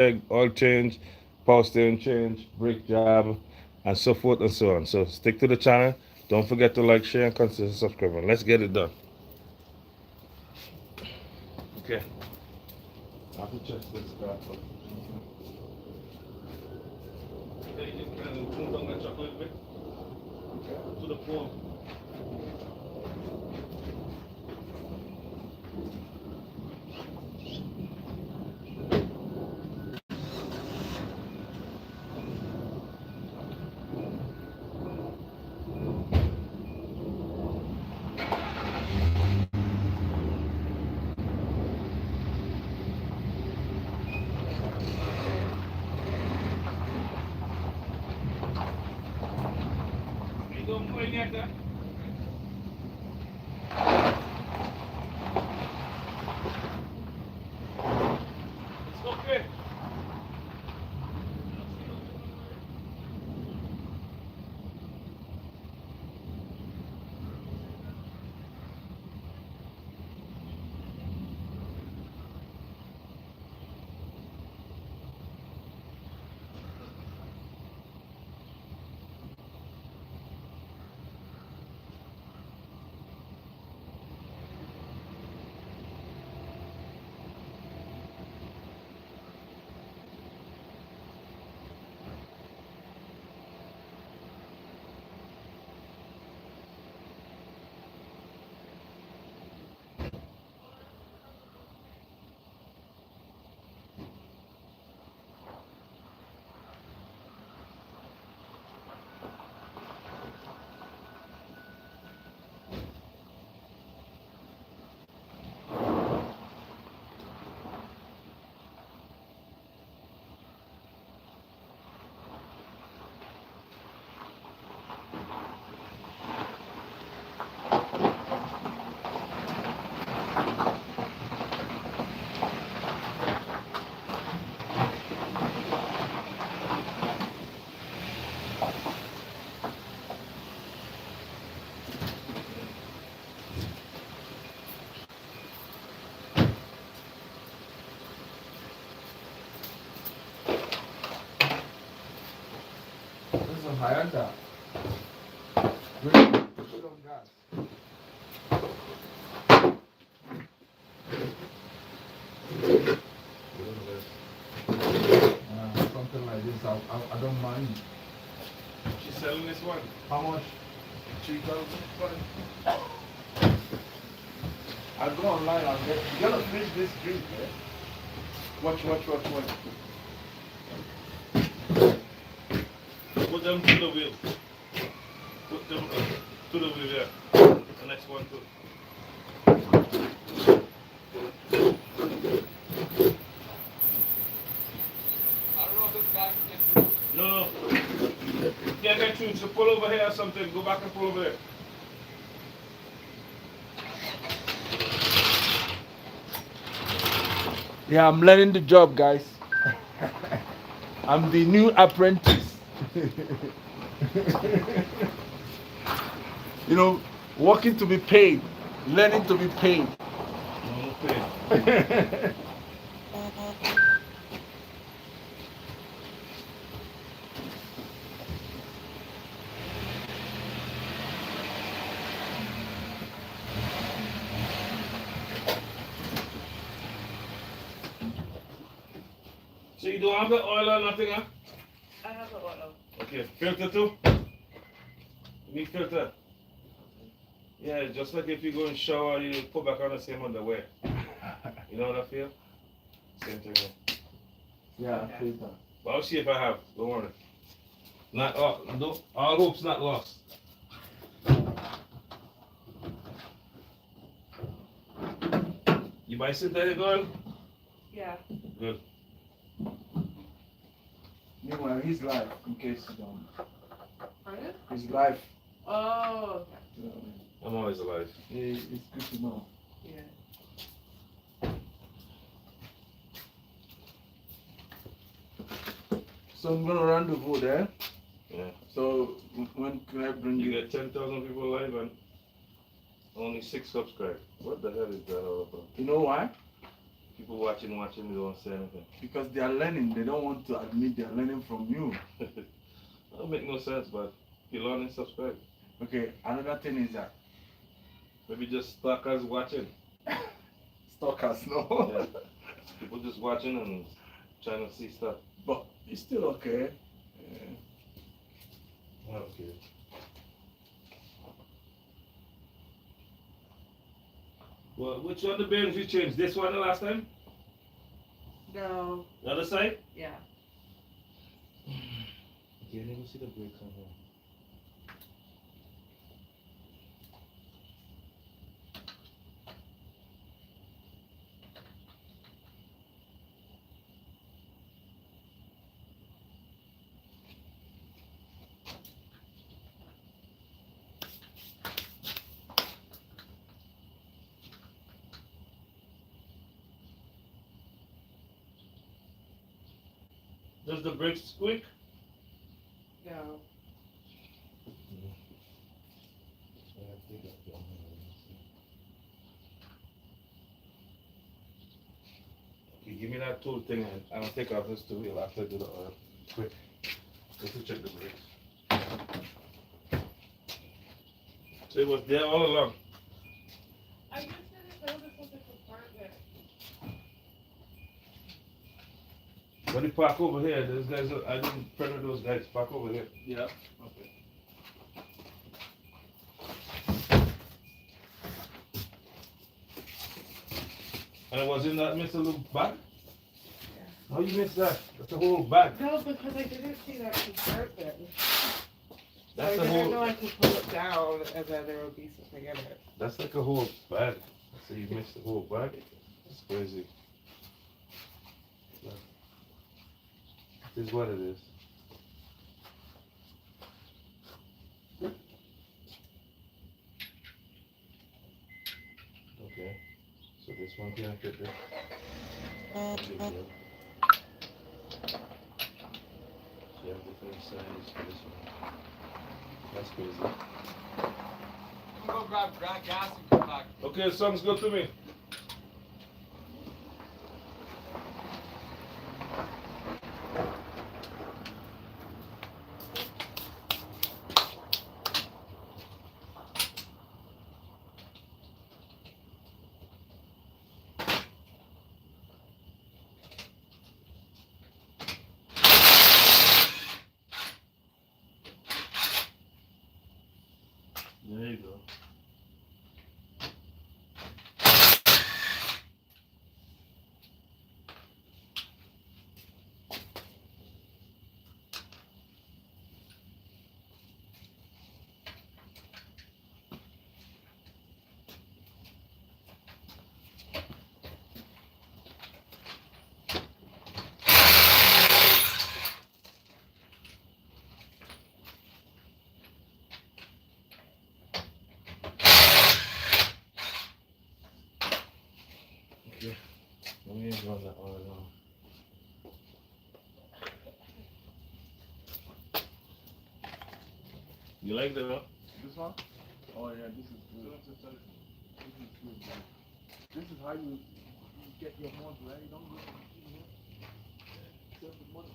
oil change, power steering change, brake job, and so forth and so on. So stick to the channel. Don't forget to like, share, and consider subscribing. Let's get it done. Okay. I have to check this stuff. Okay, you can move down that chocolate bit to the floor. You don't play like that. It's okay. This is a Hyundai. Put on gas. Something like this, I don't mind. She's selling this one. How much? 3,000. I'll go online and get. You gotta finish this drink, eh? Watch. Put them to the wheel. Put them to the wheel, yeah. The next one too. I don't know if this guy can get through. No. Yeah, get through. So pull over here or something. Go back and pull over there. Yeah, I'm learning the job, guys. I'm the new apprentice. You know, working to be paid, learning to be paid. No pay. So you don't have the oil or nothing, huh? I have the oil. Okay, filter too? You need filter? Yeah, just like if you go and shower, you put back on the same underwear. You know what I feel? Same thing. Yeah, filter. But I'll see if I have. Don't worry. Not all, no, all hope's not lost. You buy synthetic oil? Yeah. Good. Meanwhile, his life, in case you don't. Pardon? His life. Oh. I'm always alive. It's good to know. Yeah. So I'm gonna rendezvous there. Yeah. So when can I bring You you? get 10,000 people live and only 6 subscribe. What the hell is that all about? You know why? People People watching, they don't say anything. Because they are learning. They don't want to admit they are learning from you. That make no sense, but you learn and subscribe. Okay, another thing is that Maybe just stalkers watching. stalkers, no. Yeah. People just watching and trying to see stuff. But it's still okay. Okay. Well, which one of the bearings you changed? This one the last time? No. The other side? Yeah. Yeah, let me see the brakes on here. Does the brakes squeak? No. Okay, give me that tool thing and I'll take off this tool after I do the oil. Quick. Let's check the brakes. So it was there all along. I just said if there was something compartment. When you park over here, those guys, I didn't print those guys. Park over here. Yeah. Okay. And it was in that Mr. Luke bag? Yeah. How you missed that? That's a whole bag. No, because I didn't see that compartment. That's I the didn't whole. know I could pull it down and then there would be something in it. That's like a whole bag. So you missed the whole bag? That's crazy. This is what it is. Okay. So this one can't fit there. Big deal. So you have different sizes for this one. That's crazy. I'm gonna go grab gas and come back. Okay, sounds good to me. There you go. Okay. Let me run that oil on. You like that? Huh? This one? Oh yeah, this is good. This is good. Man. This is how you get your money, right? You don't get it here. Save the money.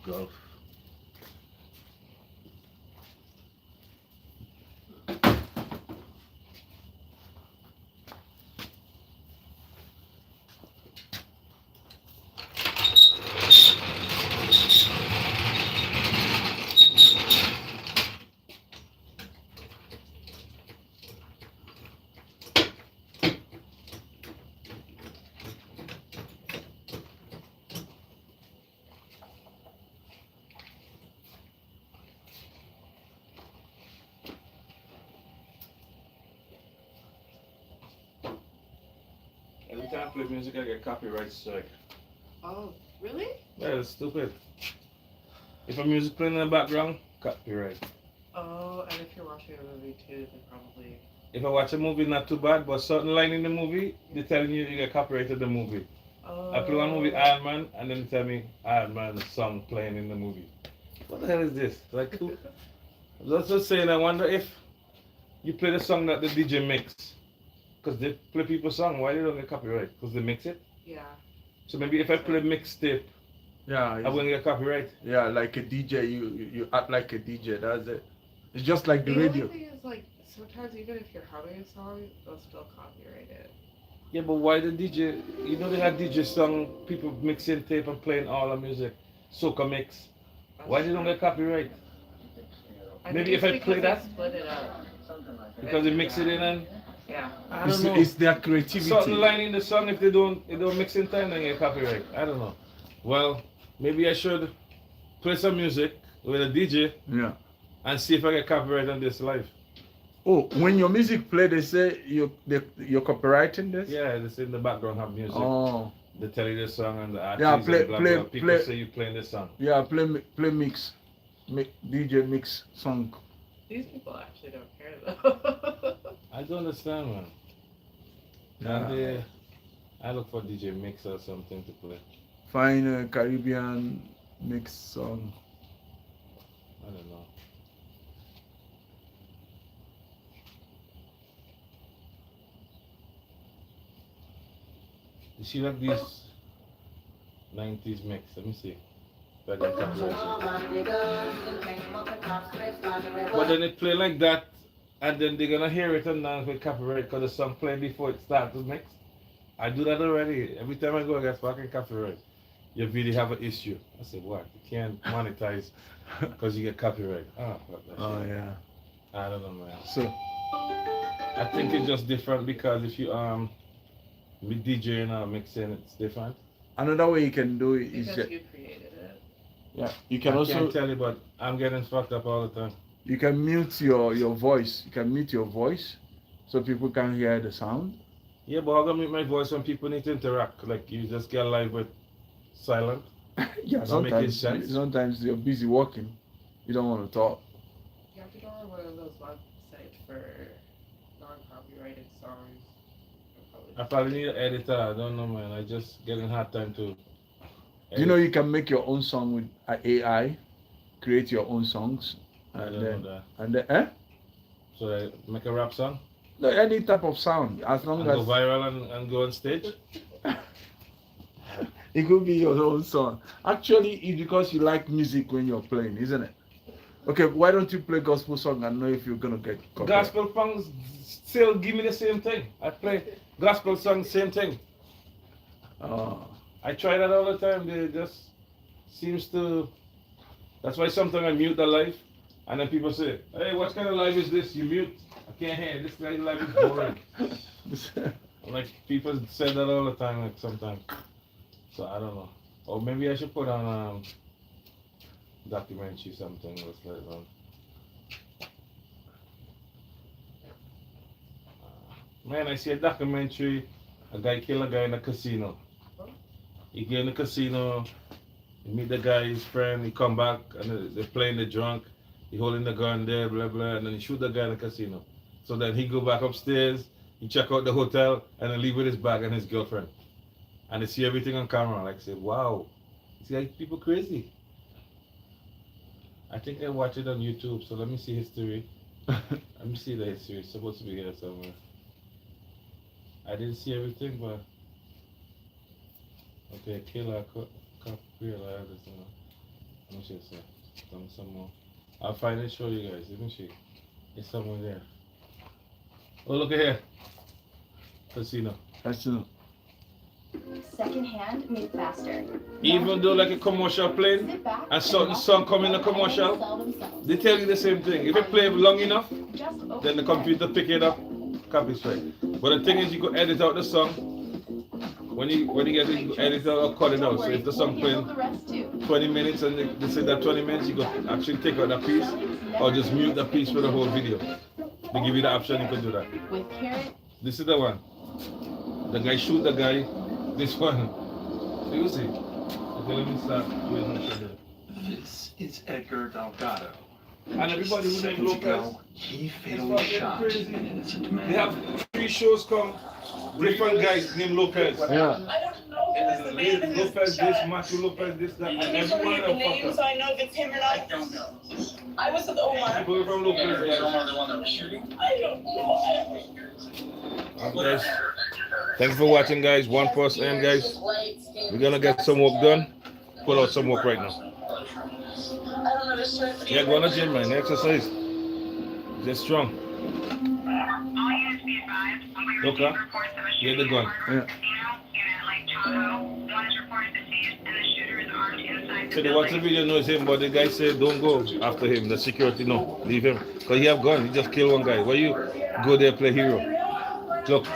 Golf. Every time I play music, I get copyright strike. Oh, really? Yeah, it's stupid. If a music playing in the background, copyright. Oh, and if watching a movie too, then probably. If I watch a movie, not too bad, but certain line in the movie, they're telling you you get copyrighted the movie. I play one movie, Iron Man, and then they tell me Iron Man song playing in the movie. What the hell is this? Like, who? That's just saying, I wonder if you play the song that the DJ mix. Because they play people's song, why they don't get copyright? Because they mix it? Yeah. So maybe if I play mixtape, Yeah, I'm going to get copyright. yeah, like a DJ, you act like a DJ. That's it. It's just like the radio. only thing is, like, sometimes even if you're humming a song, they'll still copyright it. Yeah, but why the DJ? You know they have DJ song, people mixing tape and playing all the music, soca mix. That's Why they don't true. get copyright? I Maybe think if I it's play because that? they split it up. Because they mix it in and Yeah. I don't know. It's their creativity. Certain line in the song, if they don't mix in time, then get copyright. I don't know. Well, maybe I should play some music with a DJ Yeah. and see if I get copyright on this live. Oh, when your music play, they say you're copyrighting this. Yeah, this in the background have music. Oh. They tell you the song and the artist Yeah, and blah, blah. People play. say you playing this song. Yeah, play mix, DJ mix song. These people actually don't care though. I don't understand, man. Yeah. And I look for DJ mix or something to play. Find a Caribbean mix song. I don't know. You see like these 90s mix? Let me see. If I can copyright it. But then it play like that, and then they're gonna hear it and dance with copyright because the song played before it starts to mix. I do that already. Every time I go, I get fucking copyright. Your video have an issue. I said, what? You can't monetize because you get copyright. Oh, fuck that Oh shit. yeah. I don't know, man. So I think it's just different because if you with DJing or mixing, it's different. another way you can do it is Because you created it. yeah. You can I also can't tell you, but I'm getting fucked up all the time. you can mute your voice. You can mute your voice so people can hear the sound. Yeah, but I'm gonna mute my voice when people need to interact. Like you just get live with silent. Yeah, Not making sometimes sense. sometimes you're busy working. You don't want to talk. You have to go on one of those websites for non-copyrighted songs. I probably need an editor. I don't know, man. I just getting hard time to. You know you can make your own song with AI, create your own songs, I and don't then know that. and then So I make a rap song no, any type of sound as long and go as viral and go on stage. it could be your own song. Actually, it's because you like music when you're playing, isn't it? Okay, why don't you play gospel song and know if you're gonna get copyright? Gospel songs still give me the same thing. I play gospel songs, same thing. I try that all the time. They just seems to. That's why sometimes I mute the live, and then people say, "Hey, what kind of live is this? You mute? I can't hear. This guy live is boring." Like people say that all the time. Like sometimes. So I don't know. Or maybe I should put on documentary something. What's that on? Man, I see a documentary. A guy kill a guy in a casino. He get in the casino. He meet the guy, his friend. He come back and they're playing the drunk. He holding the gun there, blah blah, and then he shoot the guy in the casino. So then he go back upstairs. He check out the hotel and then leave with his bag and his girlfriend. And they see everything on camera. Like say, wow, see like people crazy. I think I watch it on YouTube. So let me see history. Let me see the history. It's supposed to be here somewhere. I didn't see everything, but okay, killer, cop, realize this. Let me see, sir. Some more. I'll find it. Show you guys. Let me see. It's somewhere there. Oh, look at here. Casino. Casino. Second hand made faster. Even though like a commercial playing, Sit back and certain watch song come in the them commercial, sell themselves. they tell you the same thing. If you play it long enough, Just open then the it. computer pick it up, copy straight. But the thing is, you could edit out the song. When you get it, you could edit out or cut it out. So if the song We'll handle playing the rest too. 20 minutes and they say that 20 minutes, you could actually take out that piece or just mute the piece for the whole video. They give you the option, you can do that. With carrot, This is the one. The guy shoot the guy. This one. You see? Okay, let me start. This is Edgar Delgado. And everybody who named Lopez, he it's fatally fucking shot crazy. an innocent They man. have 3 shows come, different guys named Lopez. Yeah. I don't know if it's the man who was Lopez shot. this, Matthew Lopez this, that, and Can you tell me everyone the name else so I know if it's him or not? I don't know. I was with Omar. People from Lopez, Is guys. Omar the one that was shooting? I don't know. Guys, thanks for watching, guys. 1%, guys. We're gonna get some work done. Pull out some work right now. I don't know this shirt. Yeah, go on the gym, man. Exercise. Get strong. All units be advised, when we receive Okay. reports of a Get shooting the gun. in Hard Rock Casino, unit Lake Tahoe, one is reported deceased and the shooter is armed inside the So they watch the building. video knows him, but the guy said don't go after him. The security no, leave him. Cause he have gun. He just killed one guy. Why you go there play hero? Look,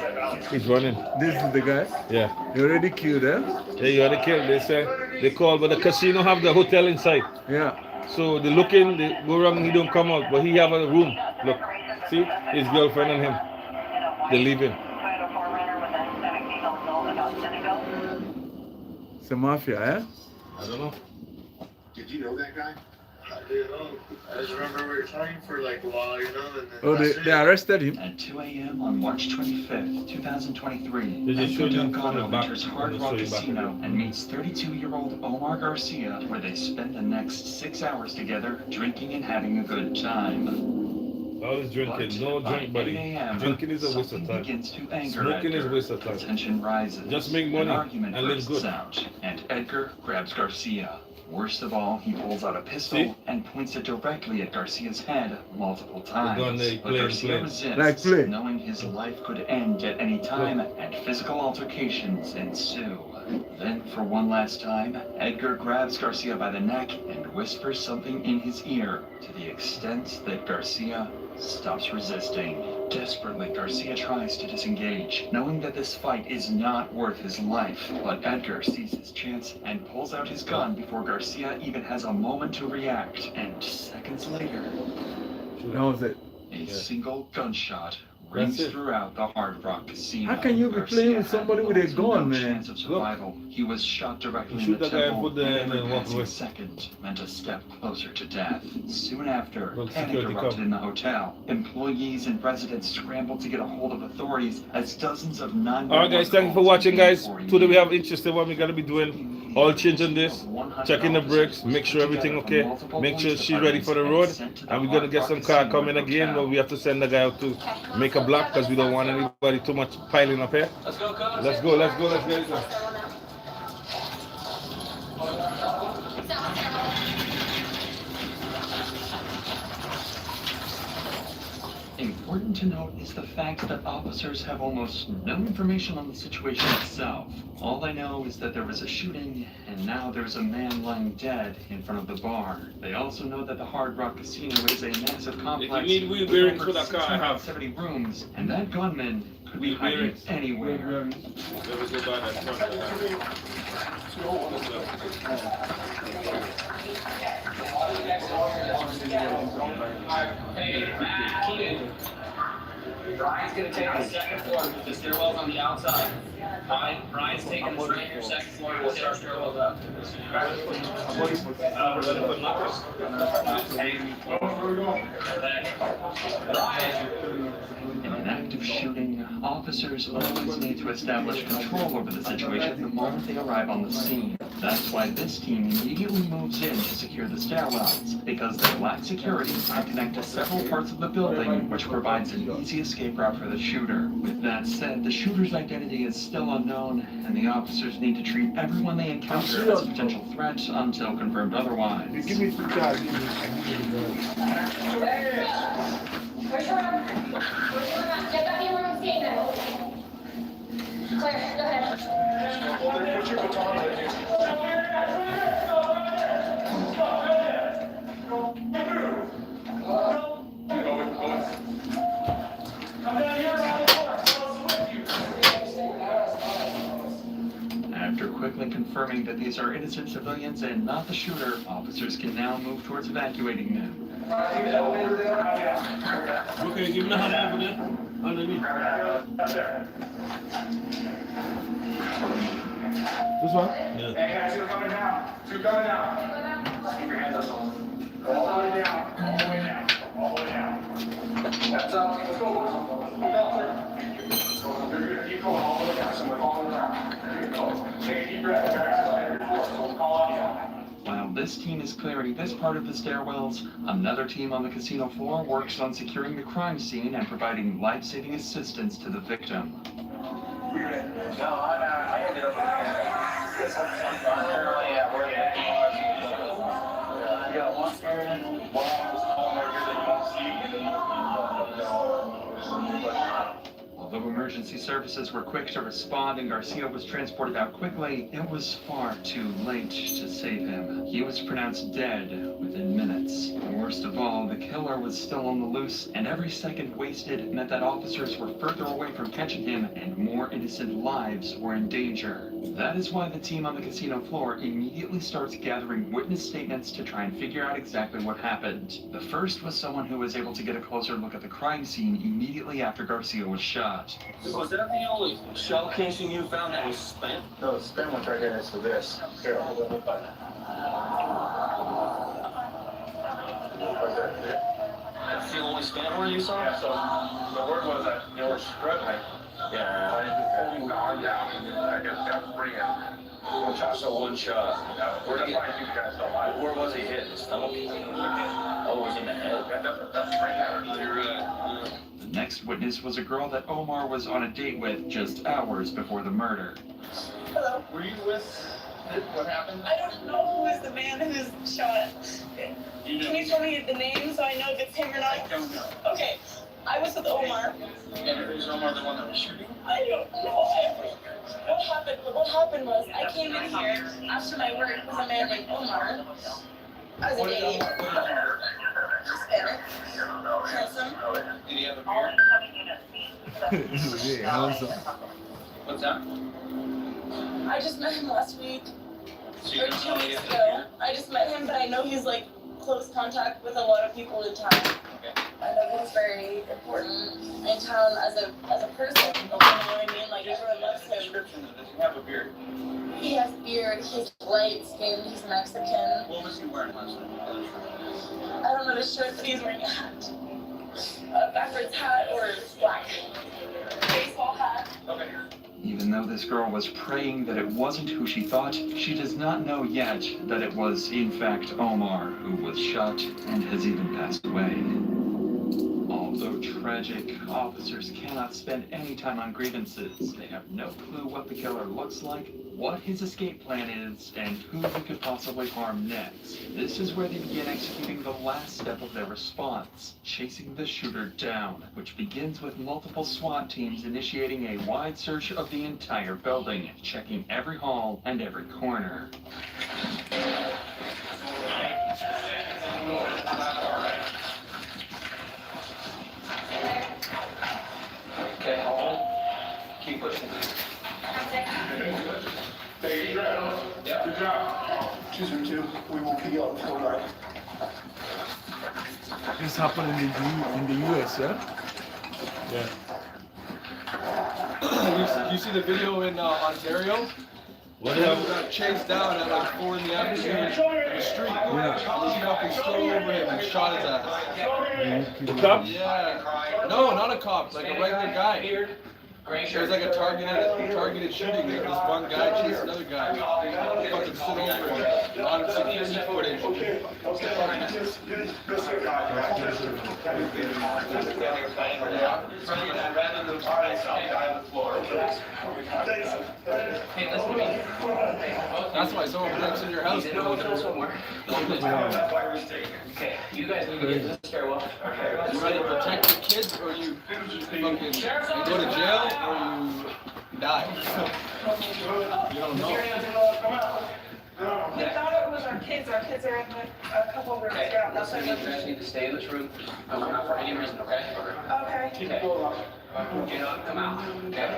he's running. This is the guy. Yeah. You already killed him. Yeah, you had to kill. They say they call, but the casino have the hotel inside. Yeah. So they look in, they go around, he don't come out, but he have a room. Look, see, his girlfriend and him. They leave him. It's a mafia, eh? I don't know. Did you know that guy? I just remember we were talking for like a while, you know, and then Oh, they arrested him. At 2 a.m. on March 25th, 2023, They just Edgar showed you Delgado from the back. enters Hard They'll Rock show you back Casino again. and meets 32-year-old Omar Garcia, where they spend the next 6 hours together, drinking and having a good time. All this drinking, no By drink, buddy. 8 a.m., Drinking is a waste of something time. begins to anger Smoking is a Edgar. waste of time. Tension rises. Just make money An argument and live bursts good. out, and Edgar grabs Garcia. Worst of all, he pulls out a pistol See? and points it directly at Garcia's head multiple gun times. they But play, Garcia play. resists, Like play. knowing his life could end at any time, and physical altercations ensue. Then, for one last time, Edgar grabs Garcia by the neck and whispers something in his ear, to the extent that Garcia stops resisting. Desperately, Garcia tries to disengage, knowing that this fight is not worth his life. But Edgar sees his chance and pulls out his gun before Garcia even has a moment to react. And seconds later, That was it. a single gunshot rings That's it. throughout the Hard Rock Casino. How can you be playing with somebody with a Garcia had gun, no man? chance of survival. He was shot directly Shoot in the the guy and temple, put the- and and every then walk passing away. second meant a step closer to death. Soon after, Well, panic security erupted come. in the hotel. Employees and residents scrambled to get a hold of authorities as dozens of 911 All right, guys, thank you for calls watching, came guys. for Today we have immediate interesting what we're gonna be doing. All changing this, checking the brakes, make sure everything okay, make sure she's ready for the road, and we're gonna get some car coming again, but we have to send the guy out to make a block because we don't want anybody too much piling up here. Let's go, coach. Let's go, let's go, let's get it done. Important to note is the fact that officers have almost no information on the situation itself. All they know is that there was a shooting, and now there's a man lying dead in front of the bar. They also know that the Hard Rock Casino is a massive complex need wheel with bearings over for that car, I have. 670 rooms, and that gunman could be Wheel hiding bearings. anywhere. Let me go by that front of the house. Brian's gonna take the second floor, the stairwell's on the outside. Brian's taking the straight your second floor, we'll get our stairwells up. In an active shooting, officers always need to establish control over the situation the moment they arrive on the scene. That's why this team immediately moves in to secure the stairwells, because they lack security and connect to several parts of the building, which provides an easy escape route for the shooter. With that said, the shooter's identity is still unknown, and the officers need to treat everyone they encounter as a potential threat until confirmed otherwise. You give me 2 cars, give me. I give you the gun. Where's your room? Get back in your room, staying there. Claire, go ahead. After quickly confirming that these are innocent civilians and not the shooter, officers can now move towards evacuating them. Okay, give me the hand over there, underneath. This one? Yeah. Hey guys, two coming down. Two coming down. Keep your hands up. All the way down, all the way down, all the way down. That's up, let's go. Let's go. You're gonna keep going all the way down, so we're falling around. There you go. Take a deep breath, back. So we'll call out. While this team is clearing this part of the stairwells, another team on the casino floor works on securing the crime scene and providing life-saving assistance to the victim. No, I ended up yeah, where you got one person, one was calling over that Although emergency services were quick to respond and Garcia was transported out quickly, it was far too late to save him. He was pronounced dead within minutes. Worst of all, the killer was still on the loose, and every second wasted meant that officers were further away from catching him and more innocent lives were in danger. That is why the team on the casino floor immediately starts gathering witness statements to try and figure out exactly what happened. The first was someone who was able to get a closer look at the crime scene immediately after Garcia was shot. Was that the only shell casing you found that was spent? No, the spin one's right here next to this. Here, hold on, hold on. That's the only spent one you saw? Yeah, so the word was that you were struggling. Yeah. I just pulled the arm down and I just got free and one shot. So one shot. We're gonna find you guys alive. Where was he hit? His stomach? Oh, it was in the head. That's right there. You're right. The next witness was a girl that Omar was on a date with just hours before the murder. Hello. Were you with what happened? I don't know who is the man who's shot. Can you tell me the name so I know if it's him or not? I don't know. Okay. I was with Omar. And is Omar the one that was shooting? I don't know. What happened was I came in here after my work with a man named Omar. I was a date. Hispanic. Handsome. Did he have a beard? What's that? I just met him last week. So you Or don't 2 know he weeks has a ago. beard? I just met him, but I know he's like close contact with a lot of people in town. Okay. I know he's very important in town as a person. You know what I mean? Like everyone loves him. Description, does he have a beard? He has beard. He's light skinned. He's Mexican. What was he wearing last night? I don't know the shirt, but he's wearing a hat. A backwards hat or black baseball hat. Okay. Even though this girl was praying that it wasn't who she thought, she does not know yet that it was in fact Omar who was shot and has even passed away. Although tragic, officers cannot spend any time on grievances. They have no clue what the killer looks like, what his escape plan is, and who he could possibly harm next. This is where they begin executing the last step of their response, chasing the shooter down, which begins with multiple SWAT teams initiating a wide search of the entire building, checking every hall and every corner. Okay, hold on. Keep pushing. Hey, you got it. Yeah. Good job. Choose him too. We won't be out until night. This happened in the US, yeah? Yeah. You see the video in Ontario? What He happened? got chased down at like 4 in the afternoon in the street. Yeah. He fucking strode over him and shot his ass. The cop? Yeah. No, not a cop, like a regular guy. It was like a targeted shooting. Like this one guy chased another guy. He fucking stood over him. On security footage. Hey, listen to me. That's why someone breaks in your house. You know somewhere. Okay, you guys need to get to the stairwell. You either protect the kids or you fucking go to jail or you die. You don't know. We thought it was our kids. Our kids are in a couple of rooms Okay, down. That's listen, why you guys need to stay in this room. Not for any reason, okay? Okay. Okay. Do not come out, okay?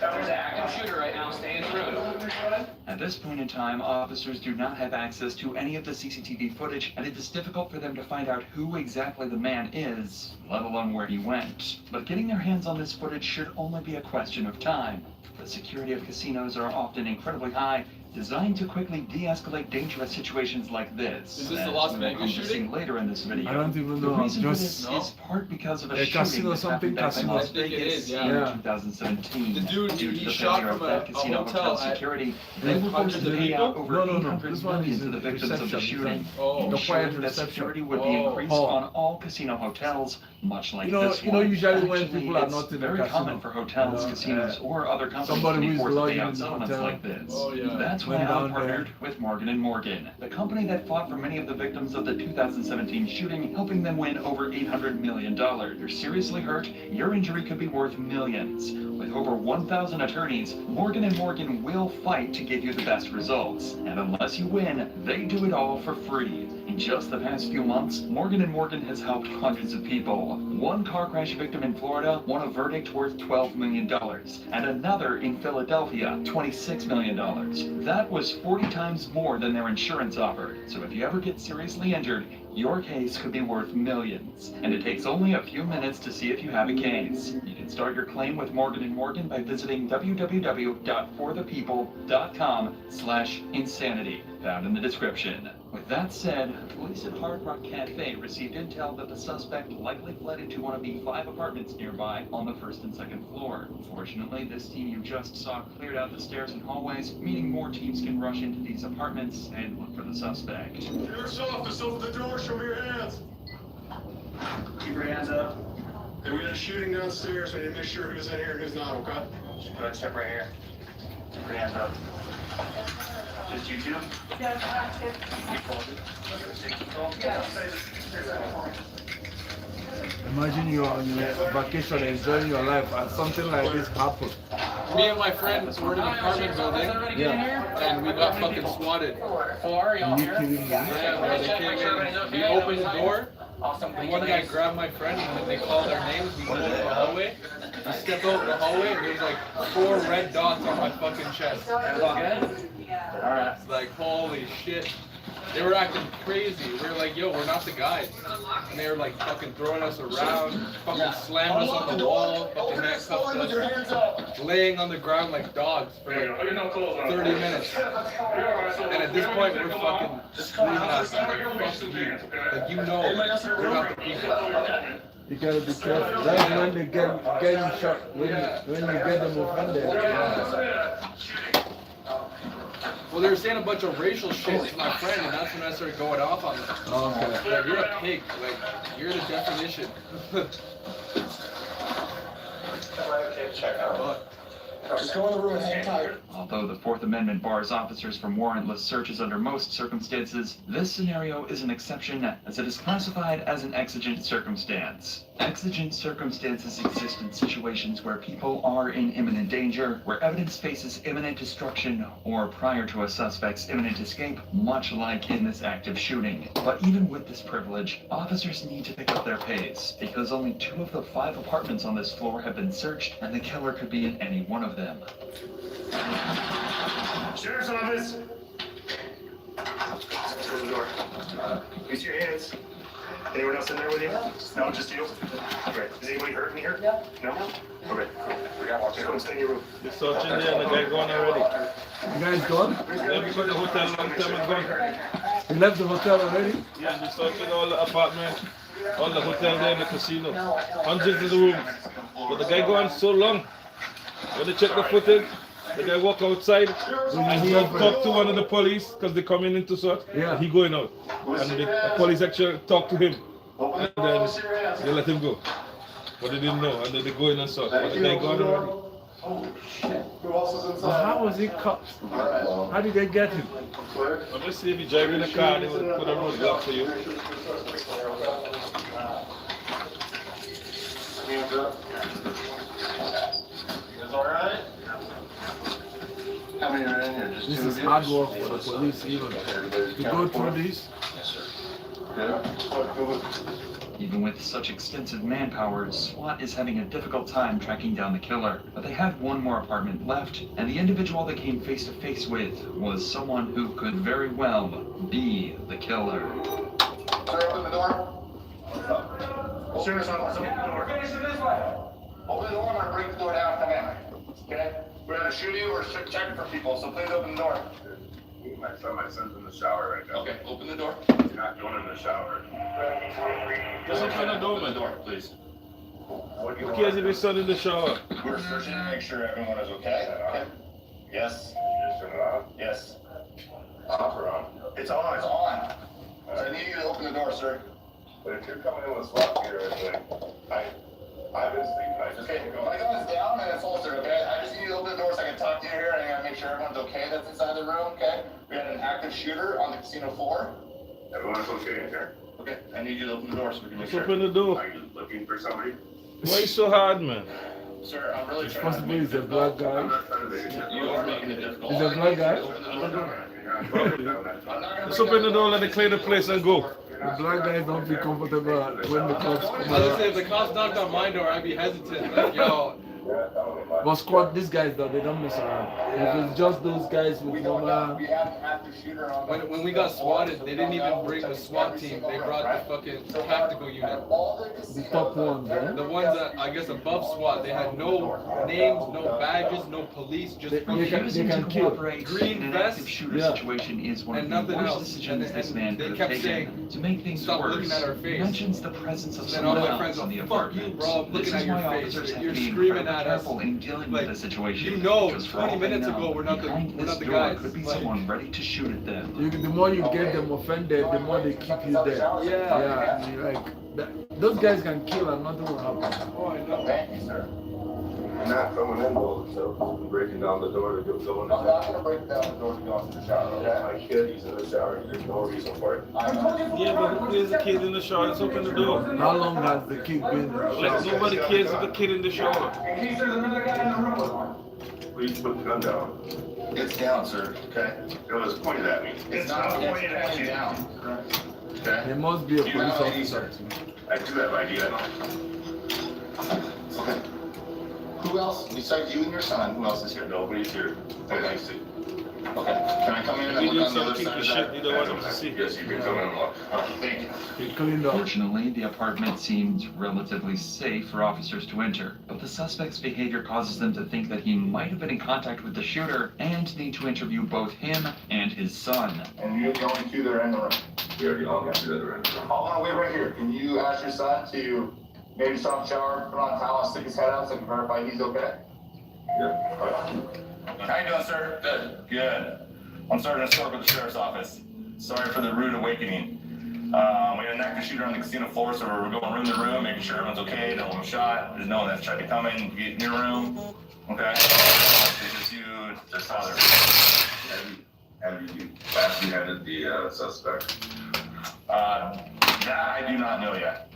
There's an active shooter right now, stay in the room. At this point in time, officers do not have access to any of the CCTV footage, and it is difficult for them to find out who exactly the man is, let alone where he went. But getting their hands on this footage should only be a question of time. The security of casinos are often incredibly high, designed to quickly de-escalate dangerous situations like this. Is this the that Las we will Vegas come to see shooting? later in this video. I don't even The know. reason for Just this is part because of a a shooting casino that something, happened back in casino. Las I think it Vegas is, yeah. in Yeah. 2017. The dude, Due to he the shot failure from of a that casino hotel hotel at security, they were forced hundreds to of pay out people? over No. $800 This one million is to the in victims of the reception. shooting. Oh, The ensuring quiet that reception. security would be Oh. increased on all casino hotels, much like this You know, one. usually when Actually, people are it's not in the very casino, common for hotels, you know, casinos, or other companies somebody to be who is forced to pay lodging out in the settlements hotel. like this. Oh, yeah. That's why Went I down partnered with Morgan & Morgan, the company that fought for many of the victims of the 2017 shooting, helping them win over $800 million. You're seriously hurt, your injury could be worth millions. With over 1,000 attorneys, Morgan & Morgan will fight to give you the best results. And unless you win, they do it all for free. In just the past few months, Morgan & Morgan has helped hundreds of people. One car crash victim in Florida won a verdict worth $12 million, and another in Philadelphia, $26 million. That was 40 times more than their insurance offered. So if you ever get seriously injured, your case could be worth millions. And it takes only a few minutes to see if you have a case. You can start your claim with Morgan & Morgan by visiting www.forthepeople.com/insanity, found in the description. With that said, police at Hard Rock Cafe received intel that the suspect likely fled into one of the 5 apartments nearby on the 1st and 2nd floor. Fortunately, this team you just saw cleared out the stairs and hallways, meaning more teams can rush into these apartments and look for the suspect. Sheriff's office, open the door, show me your hands. Keep your hands up. And we had a shooting downstairs, we need to make sure who's in here and who's not, okay? Just put a step right here. Keep your hands up. Just you two? Imagine you're on vacation enjoying your life and something like this happens. Me and my friend were in an apartment building, and we got fucking swatted. Are you kidding me? Yeah, bro, they came in, we opened the door, and one guy grabbed my friend, and then they called their names, we went into the hallway, we stepped over the hallway, and there's like 4 red dots on my fucking chest. Alright. It's like, holy shit. They were acting crazy. We were like, yo, we're not the guys. And they were like fucking throwing us around, fucking slammed us on the wall, fucking handcuffed us, laying on the ground like dogs for like 30 minutes. And at this point, we're fucking screaming out, fuck you. Like, you know, we're not the people. You gotta be careful. That's when they get you shot, when you get them offended. Well, they were saying a bunch of racial shit to my friend, and that's when I started going off on them. Okay. Like, you're a pig. Like, you're the definition. Just go in the room and hang tight. Although the Fourth Amendment bars officers from warrantless searches under most circumstances, this scenario is an exception as it is classified as an exigent circumstance. Exigent circumstances exist in situations where people are in imminent danger, where evidence faces imminent destruction, or prior to a suspect's imminent escape, much like in this active shooting. But even with this privilege, officers need to pick up their pace, because only 2 of the 5 apartments on this floor have been searched, and the killer could be in any one of them. Sheriff's office. Close the door. Use your hands. Anyone else in there with you? No, just you? Okay. Is anybody hurt in here? No. No? Okay, cool. We got watch. Go and stay in your room. The searching there and the guy gone already. You guys gone? Yeah, because the hotel long time is gone. You left the hotel already? Yeah, and they searching all the apartments, all the hotel there and the casino. Hundreds of the rooms. But the guy gone so long. When they check the footage, the guy walk outside and he talk to one of the police because they coming in to search. Yeah. And he going out. And the police actually talk to him. And then they let him go. But they didn't know. And then they go in and search. But the guy gone already. Holy shit. Who else is So inside? how was he caught? How did they get him? I'm just saying if you drive in a car, they will put a roadblock for you. Hands up. You guys alright? How many are in here? Just This 2 is of you? hard work for the police even to go through this. Yeah. Even with such extensive manpower, SWAT is having a difficult time tracking down the killer. But they had one more apartment left, and the individual they came face to face with was someone who could very well be the killer. Sir, open the door. Sheriff's office, open the door. Open the door, I'm gonna break the door down. Come in. Okay? We're not shooting, we're checking for people, so please open the door. My son's in the shower right now. Okay, open the door. You're not going in the shower. Just open the door, Open the man. door, please. What do Who cares if his son in the shower? We're searching to make sure everyone is okay. Okay. Yes. Yes. It's on. It's on. So I need you to open the door, sir. But if you're coming in with SWAT gear, I've been sleeping. Okay, my gun is down and it's holstered, okay? I just need you to open the door so I can talk to you here and I gotta make sure everyone's okay that's inside the room, okay? We had an active shooter on the casino floor. Everyone's okay in here? Okay, I need you to open the door so we can make Just sure. open the door. Are you looking for somebody? Why you so hard, man? Sir, I'm really It's trying to possible make he's it a black difficult. I'm guy. not trying to make it difficult. You are making it difficult. He's a black guy? Open the door. I'm not gonna Just break open the down door, let it clear the place and go. The black guys don't feel comfortable when the cops come I was gonna say, around. if the cops knocked on my door, I'd be hesitant. Like, yo, But squad, these guys though, they don't mess around. If it's just those guys We with don't know. normal, We have an active shooter on the when we got swatted, they didn't even bring the SWAT team. They brought the fucking tactical unit. the top ones, eh? The ones that, I guess, above SWAT, they had no names, no badges, no police, just They fucking can Refusing to kill. cooperate Green in an vest, active shooter yeah. situation is one and of the nothing worst else. decisions And- this and man they could have kept taken. saying, To make things "Stop worse, looking at our face." he mentions the presence of Then someone all my else friends in go, the "Fuck apartment. you, bro, I'm This looking is at your why face. officers have You're to be screaming incredibly at us. careful in dealing Like, with the situation. you know, because for 20 all they minutes know, ago, we're not the- behind we're this not the door guys. could be Like- someone ready to shoot at them. The more you get them offended, the more they keep you there. Yeah, and you're like, those guys can kill and nothing will happen. Oh, I know. Thank you, sir. You're not coming in though, so breaking down the door to go in the I'm not gonna break down the door to go into the shower, okay? My kid, he's in the shower. There's no reason for it. I know. Yeah, but who is the kid in the shower? Let's open the door. How long has the kid been in the Like, shower? nobody cares if the kid in the shower. In case there's another guy in the room with one. Please put the gun down. It's down, sir, okay? It was pointed at me. It's not pointed down. There Okay? must be a Do you police have ID, officer. sir? I do have idea. Okay. Who else, besides you and your son, who else is here? Nobody's here. Okay. I see. Okay, can I come in and You look do on the other some side kinky of shit that? you don't want them to see. Yes, you can come in and look. Okay, thank you. He cleaned up. Fortunately, the apartment seemed relatively safe for officers to enter, but the suspect's behavior causes them to think that he might have been in contact with the shooter and need to interview both him and his son. And you're the only two that are in the room. We already all got the other end. Hold on, wait right here. Can you ask your son to maybe stop shower, put on a towel, stick his head out so I can verify he's okay? Yeah. How you doing, sir? Good. Good. I'm Sergeant Stork with the Sheriff's Office. Sorry for the rude awakening. We had an active shooter on the casino floor, so we're going room to room, making sure everyone's okay, no one was shot. There's no one that's tried to come in, get in your room. Okay? It's just you, their father. Have you apprehended the suspect? That I do not know yet.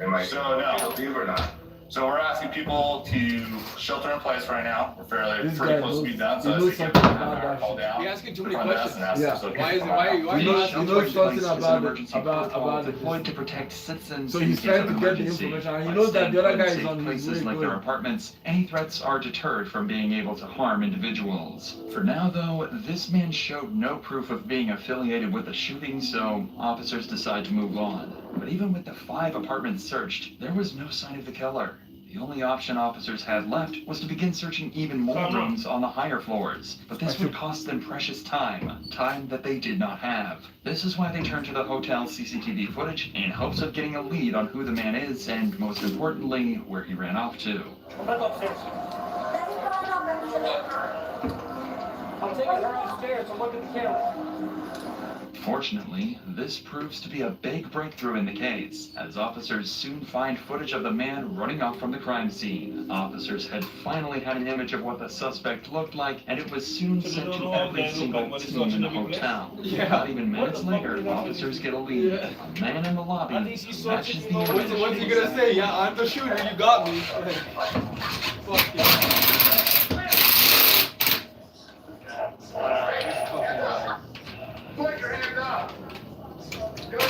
Am I So, no. guilty or not? So we're asking people to shelter in place right now. We're fairly This pretty guy close to knows- be done, he so knows as they something can about that call shit. down. You're asking too many front desk questions. and ask Yeah. if it's okay Why to is it, come why are out. you, why are You you know- asking you know questions? something Place is an about it- emergency about protocol the- deployed to protect citizens. So in he's case trying of to get the emergency. information, and he By knows that staying the other put in guy is safe on his places way like their going. apartments, any threats are deterred from being able to harm individuals. For now, though, this man showed no proof of being affiliated with the shooting, so officers decide to move on. But even with the 5 apartments searched, there was no sign of the killer. The only option officers had left was to begin searching even more rooms on the higher floors. But this would cost them precious time that they did not have. This is why they turned to the hotel's CCTV footage in hopes of getting a lead on who the man is and, most importantly, where he ran off to. I'm taking her upstairs to look at the camera. Fortunately, this proves to be a big breakthrough in the case, as officers soon find footage of the man running off from the crime scene. Officers had finally had an image of what the suspect looked like, and it was soon sent to every single team in the hotel. Yeah. Not even minutes later, officers get a lead. Yeah. A man in the lobby matches the image. What's he gonna say? Yeah, I'm the shooter, you got me. Fuck yeah. Put your hands up! Get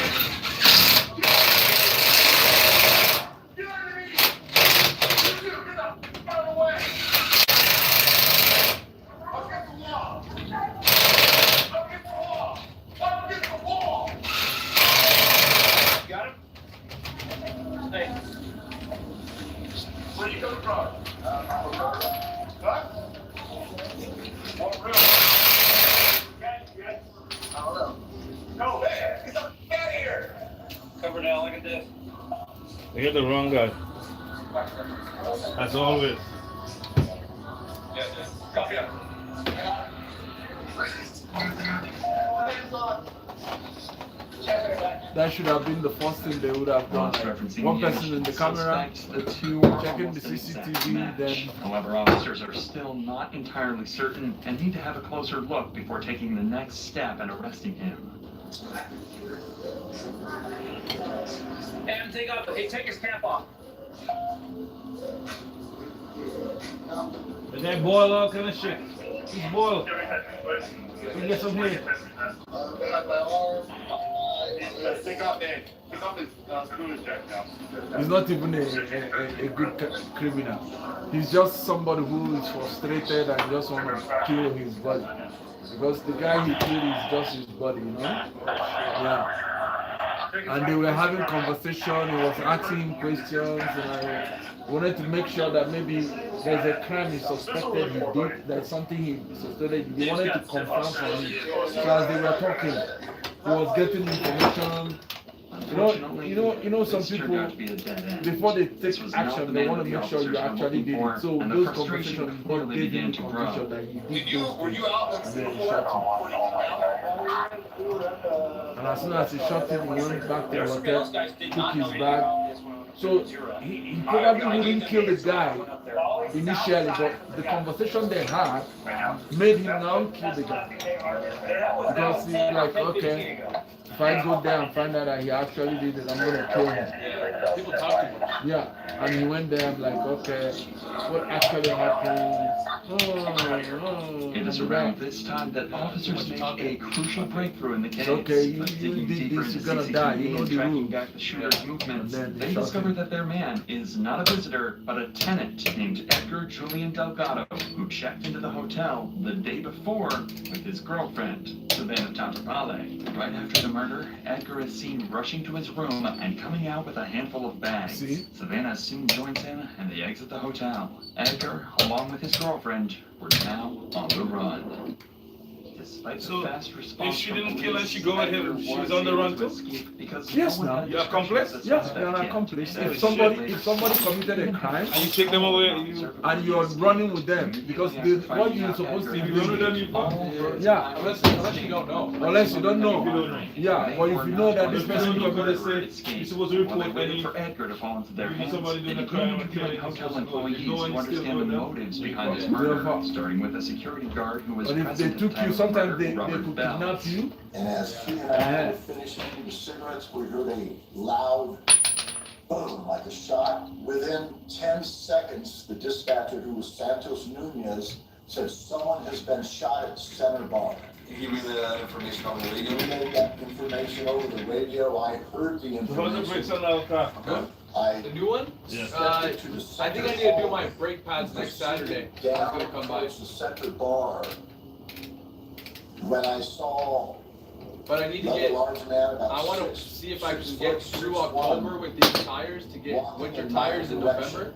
under me! Get the fuck out of the way! I'll get the wall! I'll get the wall! I'll get the wall! Got him? Hey. Where you coming from? You're the wrong guy. As always. Copy. That should have been the first thing they would have done. Referencing One the person in the alleged camera, suspect, the two are checking the almost an exact CCTV, match. then- However, officers are still not entirely certain and need to have a closer look before taking the next step and arresting him. And take off. Hey, take his cap off. And then boil all kind of shit. He's boiled. We get some here. Take off his cruise check now. He's not even a good criminal. He's just somebody who is frustrated and just want to kill his body. Because the guy he killed is just his body, you know? Yeah. And they were having conversation, he was asking him questions, and I wanted to make sure that maybe there's a crime he suspected he did, there's something he suspected he wanted to confirm from him. So as they were talking, he was getting information. You know, some this turned people, out to be a dead end. before they This take was not action, the they man want to the make sure you officers were actually looking did for, it. So and the those frustration conversations clearly gave him began to grow. confirmation that he did those Were you things. out? And then he shot him. And as soon as he shot him, he went back to the hotel, took his bag. So he probably wouldn't kill the guy initially, but the conversation they had made him now kill the guy. Because he's like, okay, if I go there and find out that he actually did it, I'm gonna kill him. People talk too much. Yeah, and he went there and like, okay, what actually happened? It is around this time that officers make a crucial breakthrough in the case. Okay, you Digging did deeper this, into you're gonna die, you CCTV know and the tracking rules. back the shooter's movements, And then they shot discover him. that their man is not a visitor, but a tenant named Edgar Julian Delgado, who checked into the hotel the day before with his girlfriend, Savannah Tatrapale. Right after the murder, Edgar is seen rushing to his room and coming out with a handful of bags. See? Savannah soon joins him and they exit the hotel. Edgar, along with his girlfriend, were now on the run. Despite So, the fast response if she from didn't police, kill her, she go ahead, Edgar she was was on the able run to too? escape because Yes, no one now. had You're description accomplice? of the Yes, suspect you're an yet. accomplice. Holy If shit. somebody committed a crime And you take them away. and you're running with them, because what you're supposed to If be you run with them, doing, you fuck. yeah, Unless you don't know. unless you don't know. If you don't know. Yeah, but if you know that this If person you don't know, committed they say, you're supposed to While they report waited any. for Edgar to fall into their If hands, somebody they doing a began crime, interviewing okay, hotel it's employees just- no to one still understand the know them. motives behind his Yeah. murder, starting with a security guard who was But if present they at the took time you, of the sometimes murder, they Robert could Bell. kidnap you. And as he and I were finishing the cigarettes, we heard a loud boom, like a shot. Within 10 seconds, the dispatcher, who was Santos Nunez, said someone has been shot at Center Bar. You relayed that information over the We radio? relayed that information over the radio. I heard the So how's the brakes information. on our car? I The new one? Yeah. I think I need to do my brake pads next Saturday. I'm down gonna come by. towards the Center Bar. When I saw But I need to another get, large man about I want to 6 see if I can 6 get foot, through 6'1", October with these tires to get walking winter in my tires in direction. November.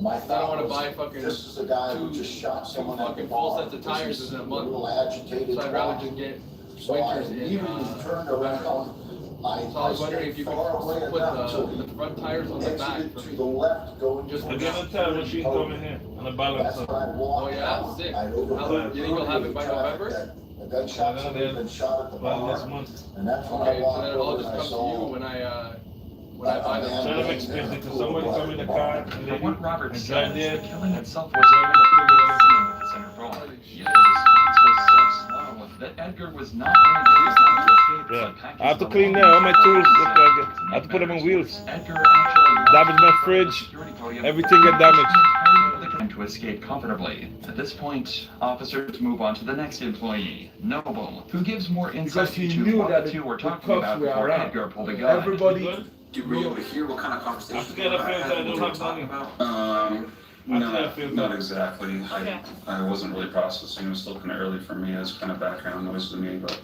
My I don't thought want to was, buy fucking, this is a guy who two- just shot two someone at the fucking full bar. sets of tires This in a is month. little agitated. so I'd rather walking. just get So I winters in, immediately turned around. So I was wondering if you could far away put enough till the front tires on the back exited for to me. the left, going Just towards Again, the time machine coming here on the balance. That's when I walked Oh, yeah, out. sick. I overheard You think you'll have it by traffic November? that A gunshot, Yeah, somebody had been shot at the Well, bar. this month. And that's when I Okay, so walked then it'll all over just and I come to you saw. when I buy them. Instead of expensive to somebody come in the car and For they what Robert and says, drive there. the killing itself was over the previous scene at the center bar. Yet the response was so slow that Edgar was not only able to escape, Yeah. but packaged I have to the clean wrong that, all my tools, items I have to put them on wheels. Edgar actually Damage my fridge, everything get damaged. and to escape comfortably. At this point, officers move on to the next employee, Noble, who gives more insight Because he into knew what that the two were the talking cops about were before around. Edgar pulled a gun. Everybody, You were able to hear what kind of conversation I forget I feel that I don't have money. Not exactly. I wasn't really processing. It was still kind of early for me. It's kind of background noise to me, but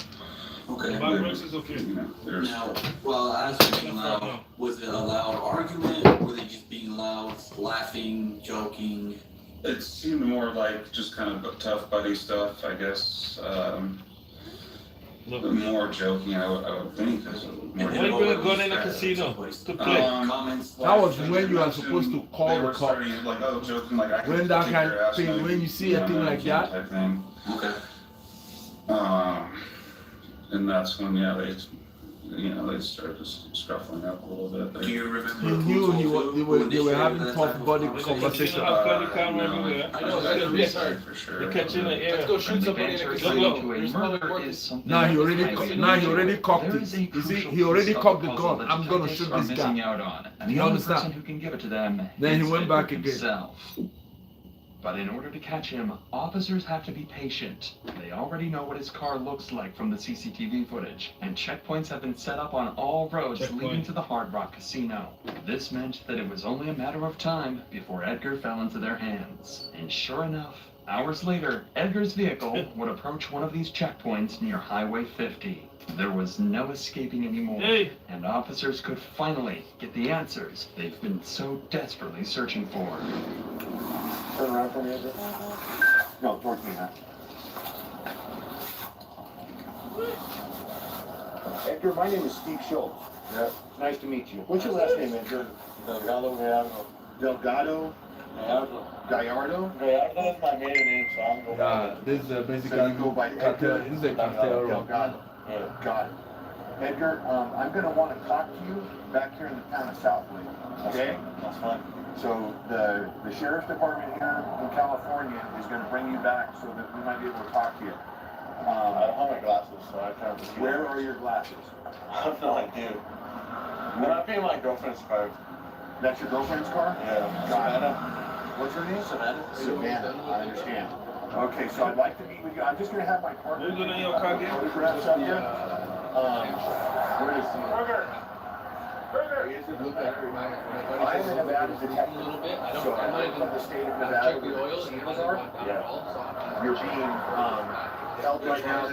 Okay. My brakes is okay. you know, there's. Now, well, as for being loud, was it a loud argument? Were they just being loud, laughing, joking? It seemed more like just kind of tough buddy stuff, I guess. more joking, I would think. Why are you gonna go in a casino to play? That was when you are supposed to call the cops. Like, oh, joking, like, I can When that kick kind your of ass, thing, like, when you see a thing like that. type thing. Okay. And that's when, yeah, they started just scuffling up a little bit. Do you remember? He knew they were having tough body conversation. I know, that's a restart. For sure. They catch you in the air. Let's go shoot somebody in a casino. There's public working. Now he already cocked it. You see, he already cocked the gun. I'm gonna shoot this guy. Out on, and You the only understand? person who can give it to them Then he is went back Edgar again. himself. But in order to catch him, officers have to be patient. They already know what his car looks like from the CCTV footage, and checkpoints have been set up on all roads leading to the Hard Rock Casino. This meant that it was only a matter of time before Edgar fell into their hands. And sure enough, hours later, Edgar's vehicle would approach one of these checkpoints near Highway 50. There was no escaping anymore, and officers could finally get the answers they've been so desperately searching for. Turn around for me, Edgar. No, towards me now. Edgar, my name is Steve Schultz. Yeah. Nice to meet you. What's your last name, Edgar? Delgado Gallardo. Delgado? Gallardo? Gallardo is my maiden name, so I'm going Yeah, this is basically So you go by cartel. This is a cartel. Delgado. Got it. Edgar, I'm going to want to talk to you back here in the town of Southwood. Okay? That's fine. So the sheriff's department here in California is going to bring you back so that we might be able to talk to you. I don't have my glasses, so I can't see. Where are your glasses? I have no idea. When I pay my girlfriend's car. That's your girlfriend's car? Yeah. Savannah. What's her name? Savannah. Savannah. I understand. Okay, so I'd like to meet with you. I'm just going to have my partner. You're gonna your car again? Photographs of you. Where is he? Burger. I am a Nevada detective. So I'm from the state of Nevada. Where the casinos are. Yeah. You're being held right now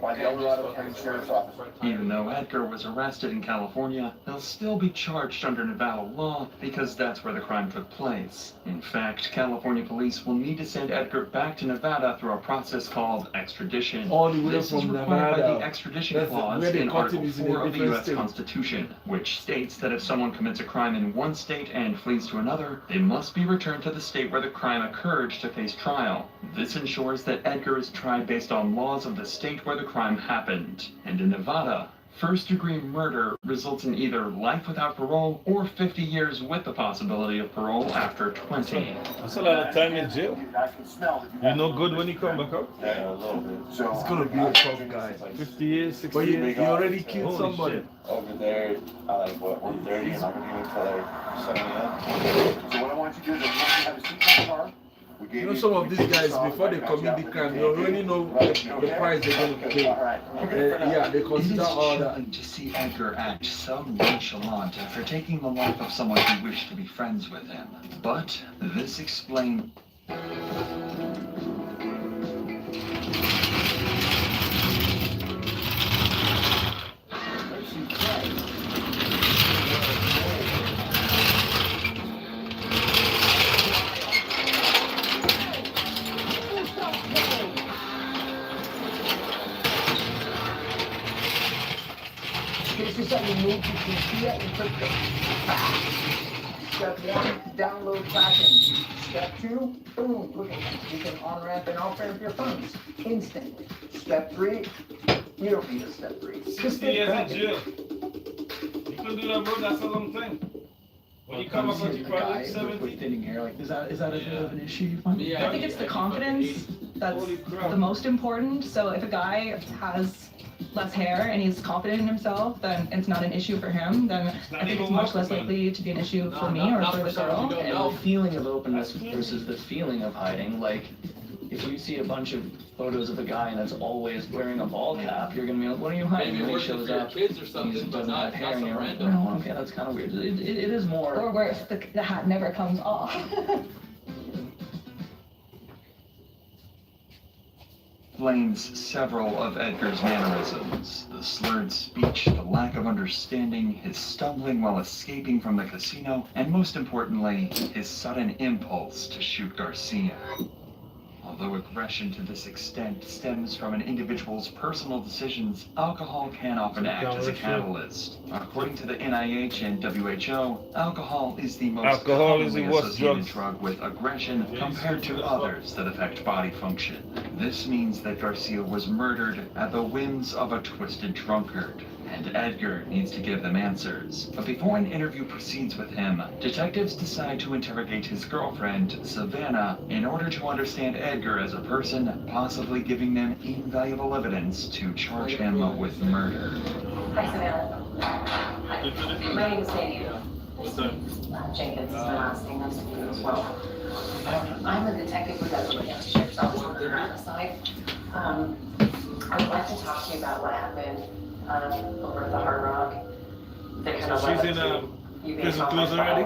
by the El Dorado County Sheriff's Office. Even though Edgar was arrested in California, he'll still be charged under Nevada law because that's where the crime took place. In fact, California police will need to send Edgar back to Nevada through a process called extradition. All the way This is from required by Nevada. the extradition That's clause where they in caught him Article is in a 4 of the different U.S. state. Constitution, which states that if someone commits a crime in one state and flees to another, they must be returned to the state where the crime occurred to face trial. This ensures that Edgar is tried based on laws of the state where the crime happened. And in Nevada, first-degree murder results in either life without parole or 50 years with the possibility of parole after 20. That's a lot of time in jail. I can smell that You're no good when you come back up. Yeah, a little bit. So He's gonna be a tough guy. 50 years, 60 But he years. already killed Holy somebody. shit. Over there, I like what, 1:30, and I'm gonna be until like 7 a.m. So what I want you to do is I want you to have a seat in the car. We gave You know, some of these guys, before they commit the crime, they already know the price they're going to pay. Yeah, they It is consider all that. chilling to see Edgar act so nonchalant after taking the life of someone who wished to be friends with him. But this explains. This is how you move to computer and click the Step 1, download Kraken. Step 2, boom, look at that. You can on-ramp and off-ramp your funds instantly. Step 3, you don't need a step 3. 60 years in jail. You can do that, bro. That's a long time. When you come up with your project, 70. Thinning hair, like, is that a bit of an issue you find? I think it's the confidence that's the most important. So if a guy has less hair and he's confident in himself, then it's not an issue for him. Then I think it's much less likely to be an issue for me or for the girl. And the feeling of openness versus the feeling of hiding, like, if you see a bunch of photos of a guy that's always wearing a ball cap, you're gonna be like, what are you hiding? Maybe And he working shows for your up, kids or he something, but doesn't not have hair, some and you're like, random. well, okay, that's kind of weird. It is more. Or worse, the hat never comes off. Explains several of Edgar's mannerisms. The slurred speech, the lack of understanding, his stumbling while escaping from the casino, and most importantly, his sudden impulse to shoot Garcia. Although aggression to this extent stems from an individual's personal decisions, alcohol can often act as a catalyst. According to the NIH and WHO, alcohol is the most commonly associated drug with aggression compared to others that affect body function. This means that Garcia was murdered at the whims of a twisted drunkard, and Edgar needs to give them answers. But before an interview proceeds with him, detectives decide to interrogate his girlfriend, Savannah, in order to understand Edgar as a person, possibly giving them invaluable evidence to charge him with murder. Hi, Savannah. Hi. My name is Sadie. Jenkins is my last name. Nice to meet you as well. I'm a detective with the sheriff's office on the homicide. I would like to talk to you about what happened over at the Hard Rock. She's in prison clothes already?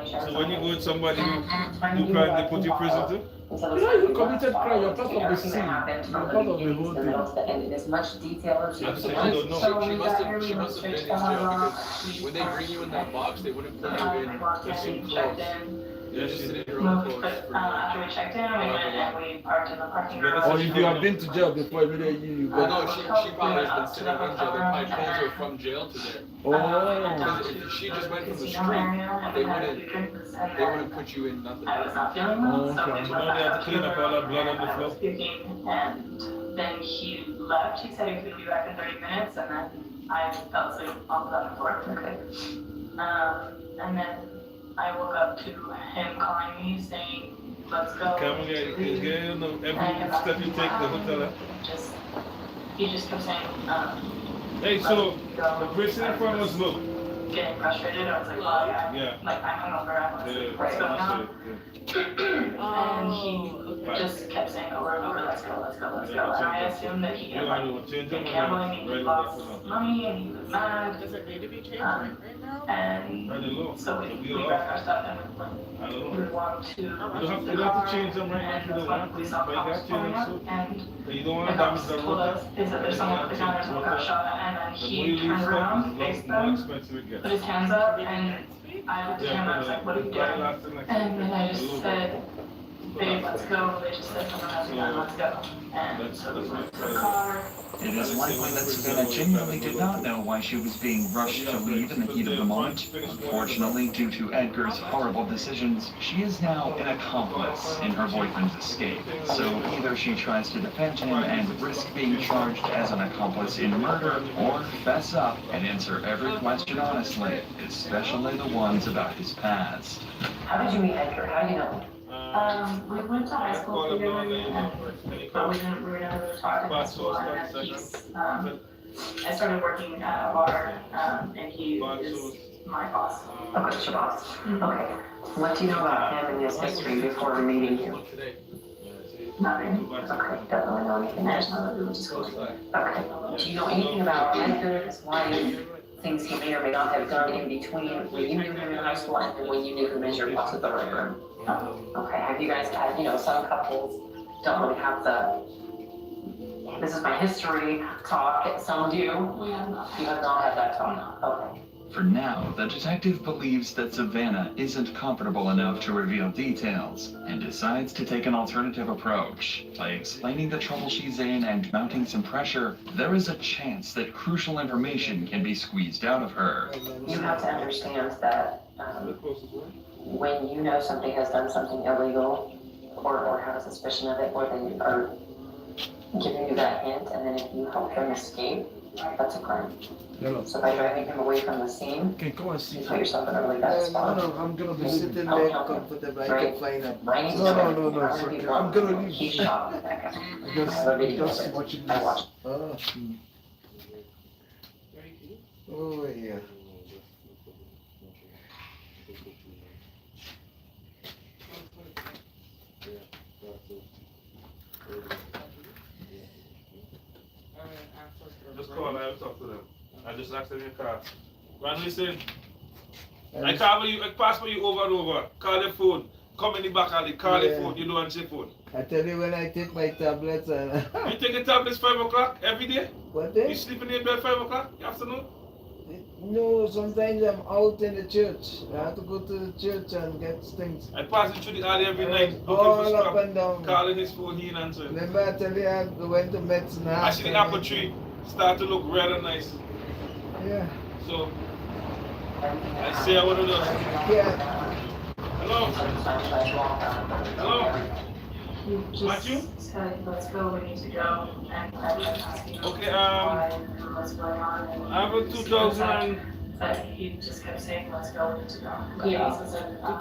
So when you go with somebody who crime, they put you in prison too? You committed crime, you're part of the scene. You're part of the whole thing. And in as much detail as you She can. must have been in jail because when they bring you in that box, they wouldn't put you in the same clothes. You're just sitting in your own clothes. After we checked in, we went and we parked in the parking lot. Or if you have been to jail before, immediately you go. No, she probably has been sitting in jail. They probably pulled her from jail to there. Oh. If she just went from the street, they wouldn't put you in nothing. I was not feeling well, so You know they have to clean up all that blood on the floor? and then he left. He said he was going to be back in 30 minutes, and then I fell asleep on the floor. Okay. And then I woke up to him calling me saying, let's go. Come on, every step you take, the hotel. He just kept saying, hey, so the person from us look. Getting frustrated. I was like, well, yeah. Like, I'm hungover. I want to sleep. What's going on? And he just kept saying over and over, let's go, let's go, let's go. And I assumed that he had been gambling and he lost money and he was mad. Does it need to be changed right now? And so we grabbed our stuff and we walked to You have to change them right now if you don't want to. But you got to change them soon. You don't want to damage the road. Is that there's someone at the counter, someone got shot at, and then he turned around, faced them, put his hands up, and I looked at him and I was like, what are you doing? And then I just said, babe, let's go. They just said, someone has a gun, let's go. And so we went to the car. It is likely that Savannah genuinely did not know why she was being rushed to leave in the heat of the moment. Unfortunately, due to Edgar's horrible decisions, she is now an accomplice in her boyfriend's escape. So either she tries to defend him and risk being charged as an accomplice in murder, or fess up and answer every question honestly, especially the ones about his past. How did you meet Edgar? How do you know him? We went to high school together, but we never really talked in high school, and then I started working at a bar, and he is my boss. Okay, it's your boss. Okay. What do you know about him and his history before meeting you? Nothing? Okay, don't really know anything. I just know that we went to school together. Okay. Do you know anything about Edgar, his wife, things he may or may not have done in between when you knew him in high school and when you knew him as your boss at the Red Room? Okay, have you guys had, some couples don't really have the, this is my history talk, some do. You have not had that talk. Okay. For now, the detective believes that Savannah isn't comfortable enough to reveal details, and decides to take an alternative approach. By explaining the trouble she's in and mounting some pressure, there is a chance that crucial information can be squeezed out of her. You have to understand that when you know somebody has done something illegal, or have a suspicion of it, or they are giving you that hint, and then if you help them escape, that's a crime. So by driving him away from the scene, you put yourself in a really bad spot. No, I'm gonna be sitting there comfortable. I can find a No, I'm gonna leave. He shot that guy. Just watching this. Oh, yeah. Just call, I will talk to them. I just asked them in your car. Man, listen. I call you, I pass for you over and over. Call the phone. Come in the back alley, call the phone. You don't answer the phone. I tell you when I take my tablets and... You take your tablets 5 o'clock every day? What day? You sleep in your bed 5 o'clock afternoon? No, sometimes I'm out in the church. I have to go to the church and get things. I pass it through the alley every night. All up and down. Calling his phone, he ain't answering. Remember I tell you I went to medicine. I see the apple tree start to look red and nice. Yeah. So, I say I want to do. Yeah. Hello? Hello? Matthew? Said, let's go, we need to go. And I was asking him Okay, what's going on. And I have a 2000. But he just kept saying, let's go, we need to go. Yeah.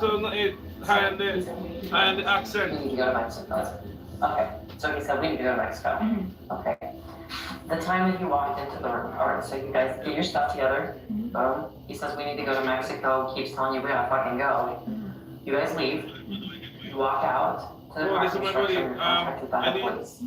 2008 high-end accent. We need to go to Mexico. Okay, so he said we need to go to Mexico. Okay. The time that you walked into the room, alright, so you guys get your stuff together. He says we need to go to Mexico, keeps telling you we gotta fucking go. You guys leave, you walk out to the parking structure, and you're contacted by the police.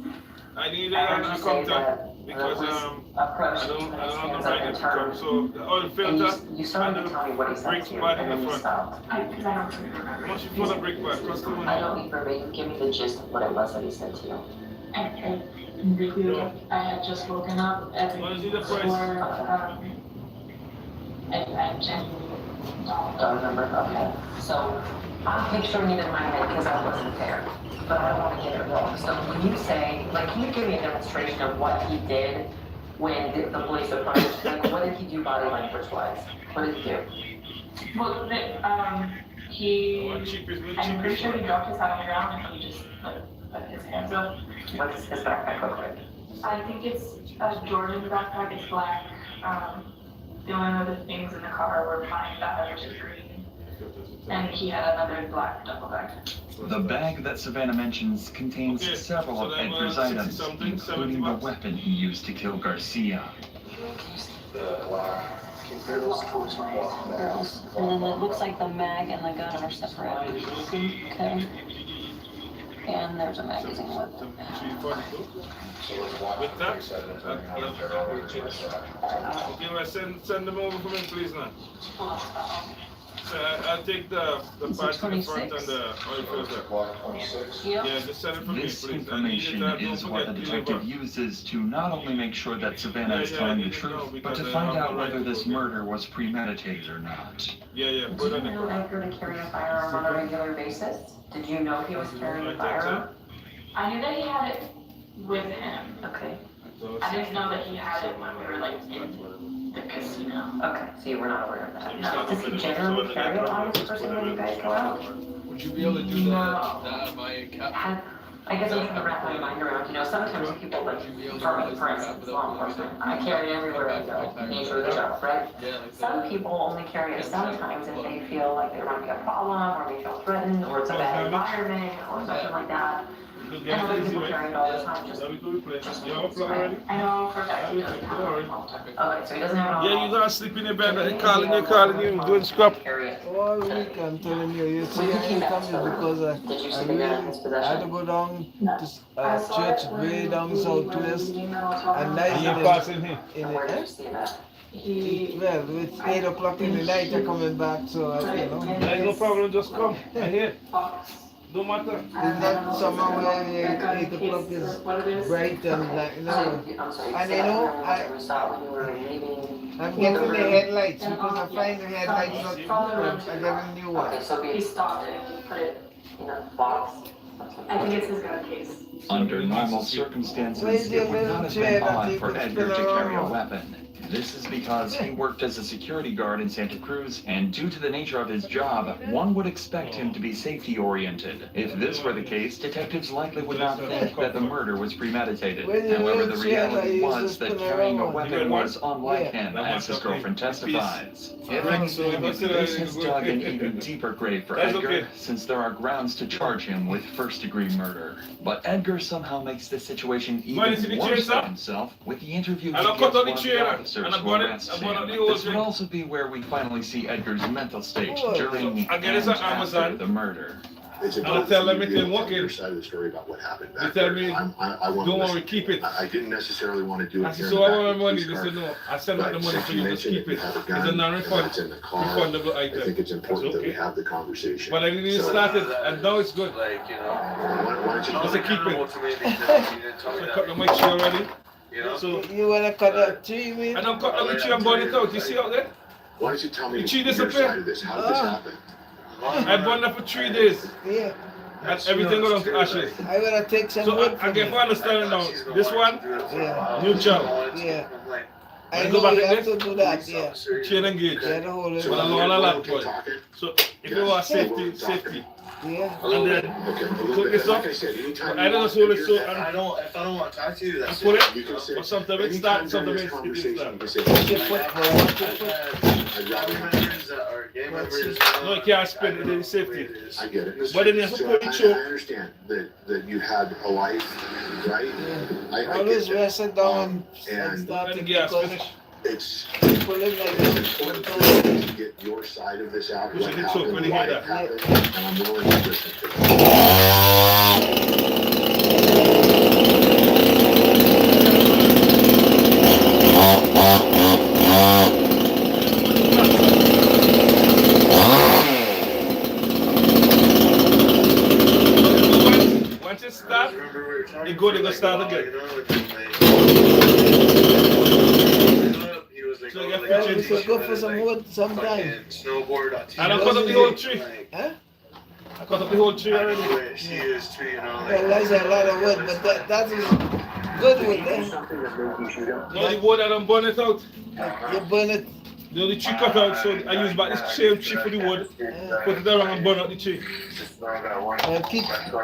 I need I a heard you say contact that because the police I approached don't you, have the hands up right and to come. turned. So the oil And filter you started to tell me what he said brake to you, pad and in then the you front. stopped. Because I don't remember. Much for the brake pad, cost the I money. don't need verbatim, give me the gist of what it was that he said to you. And I had just woken up every What is the price? Don't remember, okay. So, I'm picturing it in my head because I wasn't there, but I don't want to get it wrong. So when you say, like, can you give me a demonstration of what he did when the police approached? Like, what did he do body language wise? What did he do? Well, I'm pretty sure he dropped his head on the ground and he just put his hands up. What's his backpack look like? I think it's a Jordan backpack, it's black. The only other things in the car were my bag, which is green. And he had another black duffel bag. The bag that Savannah mentions contains several of Edgar's items, including the weapon he used to kill Garcia. And then it looks like the mag and the gun are separate. Okay. And there's a magazine with it. With that? Okay, well, send them over for me, please, now. So I'll take the parts in the front and the oil filter. Yeah, just send it for me, This please. information is what the detective uses to not only make sure that Savannah is telling the truth, but to find out whether this murder was premeditated or not. Yeah, Did you know Edgar to carry a firearm on a regular basis? Did you know he was carrying a firearm? I knew that he had it with him. Okay. I didn't know that he had it when we were like in the casino. Okay, so you were not aware of that. Does he generally carry it on his person when you guys go out? Would you be able to do that? I guess I'm trying to wrap my mind around, sometimes people like, for me, for instance, law enforcement, I carry everywhere I go, nature of the job, right? Some people only carry it sometimes if they feel like there might be a problem, or they feel threatened, or it's a bad environment, or something like that. And other people carry it all the time, just right? I know for a fact he doesn't have it. Okay, so he doesn't have it all. Yeah, you gotta sleep in your bed, they're calling you, doing scrap. All week I'm telling you, you see, I ain't coming because I had to go down to church way down southwest, and night in well, it's 8 o'clock in the night, I'm coming back, so There's no problem, just come, I hear. No matter. Is that somehow where 8 o'clock is bright and I'm getting the headlights because I find the headlights not problems. I got a new one. He stopped it and put it in a box. I think it's his gun case. Under normal circumstances, it would not have been odd for Edgar to carry a weapon. This is because he worked as a security guard in Santa Cruz, and due to the nature of his job, one would expect him to be safety-oriented. If this were the case, detectives likely would not think that the murder was premeditated. However, the reality was that carrying a weapon was unlike him, as his girlfriend testifies. If anything, this has dug an even deeper grave for Edgar, since there are grounds to charge him with first-degree murder. But Edgar somehow makes the situation even worse for himself with the interview he gives one of the officers who arrests him. This would also be where we finally see Edgar's mental state during and after the murder. I'll tell them it's in walking. Your side of the story about what happened back They tell there. me, I want don't to worry, keep it. I didn't necessarily want to do it. I said, here so in I the want my back of money. the They police said, car. no, I send out the money for you, just keep it. It's a And non-refund, that's in the car. refundable item. I think it's important that we have the conversation. But I didn't even start it, and now it's good. Why don't you I said, keep it. So I cut my tree already. So you wanna cut that tree, man? I don't cut the tree and burn it out. You see out there? Why don't you tell me The tree your disappeared. side of this? How did this happen? I'd gone there for 3 days. Yeah. And everything go down to ashes. I gotta take some So wood I get for understanding now. This one, Yeah. neutral. Yeah. When I you go know back you like have this, to do that, yeah. chain and gauge. Yeah, the whole So along a lap point. So if you want safety. Yeah. And then put this up. I don't know so it's so If I don't want to talk to you, that's put it. it. Or sometimes it starts, sometimes it didn't start. Game members. No, you can't spin it, it's safety. I get it. But then you have to put it I through. understand that you had a life, right? I Always get that. rest it down and And start to And gas because finish. it's people live like this. important to get your side of this out, You what should do so, happened, when you why hear it that. happened, and I'm willing to listen to it. Once it starts, it go start again. So you Yeah, get we to should go for some wood sometime. And I cut up the whole tree. Huh? I cut up the whole tree already. Well, that's a lot of wood, but that is good wood then. No, the wood I don't burn it out. You burn it. You know, the tree cut out, so I use back this same tree for the wood, put it around and burn out the tree.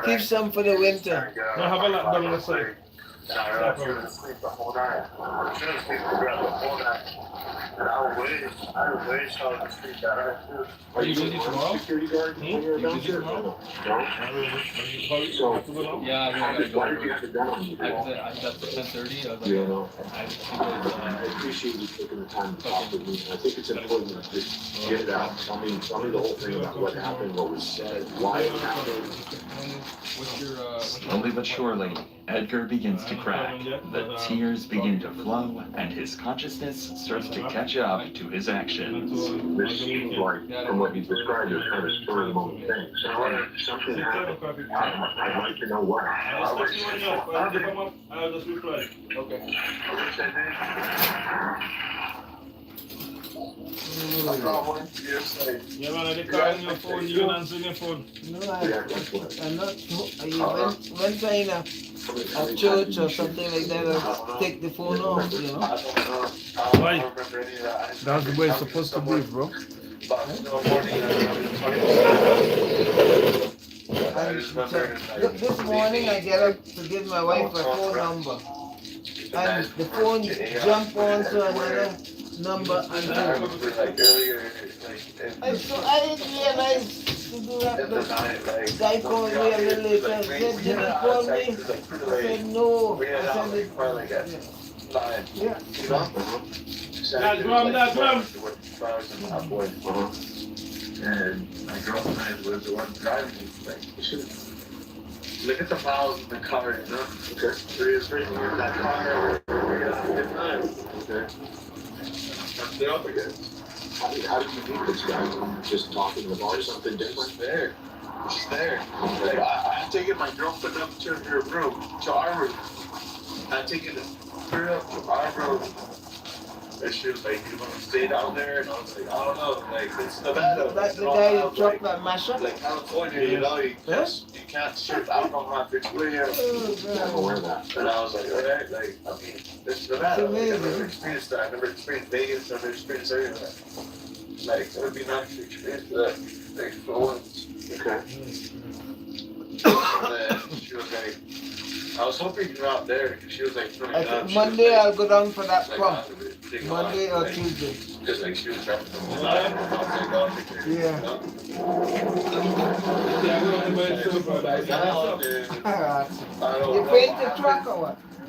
Keep some for the winter. Now have a lot down on the side. Are you busy tomorrow? Security guard? You busy tomorrow? Yeah, I gotta go. Why did you have the gun on you? I got to 10:30. I was like, You know, I think I appreciate you taking the time to talk with me. I think it's important to just get it out. Tell me the whole thing about what happened, what was said, why it happened. what's your Slowly but surely, Edgar begins to crack. The tears begin to flow, and his consciousness starts to catch up to his actions. This seems like, from what you described, it was kind of a spur of the moment thing. Something happened. I'd like to know what. I'll just reply. Okay. Yeah, man, they call your phone, you don't answer your phone. No, I'm not. You went to a church or something like that, and take the phone off, you know. Why? That's the way it's supposed to be, bro. Look, this morning I get up to give my wife a phone number, and the phone jumped on to another number, and so I didn't realize to do that. The guy called me a little later and said, "Did you call me?" I said, "No." I said, "Yeah." That drum. And my girlfriend was the one driving me. Like, you should look at the miles in the car, you know? Okay. There is right here in that car. We had a good time. Okay. That's it up again. How did you meet this guy? Just talking about something different? She's there. She's there. Like, I taken my girlfriend up to her room, to our room. I taken her up to our room. And she was like, "You want to stay down there?" And I was like, "I don't know. Like, it's Nevada. That's the guy who dropped that mashup. Like California, you know, you can't ship alcohol after 2 a.m. I'm aware of that. And I was like, all right, like, I mean, this is Nevada. Like, I've never experienced that. I've never experienced Vegas. I've never experienced any of that. Like, it would be nice to experience that, like, for once. Okay. And then she was like, I was hoping you're out there because she was like, I think Monday I'll go down for that pump. Monday or like, Tuesday. Because like she was driving from the side, and I was like, oh, okay. Yeah. You paint the truck or what? I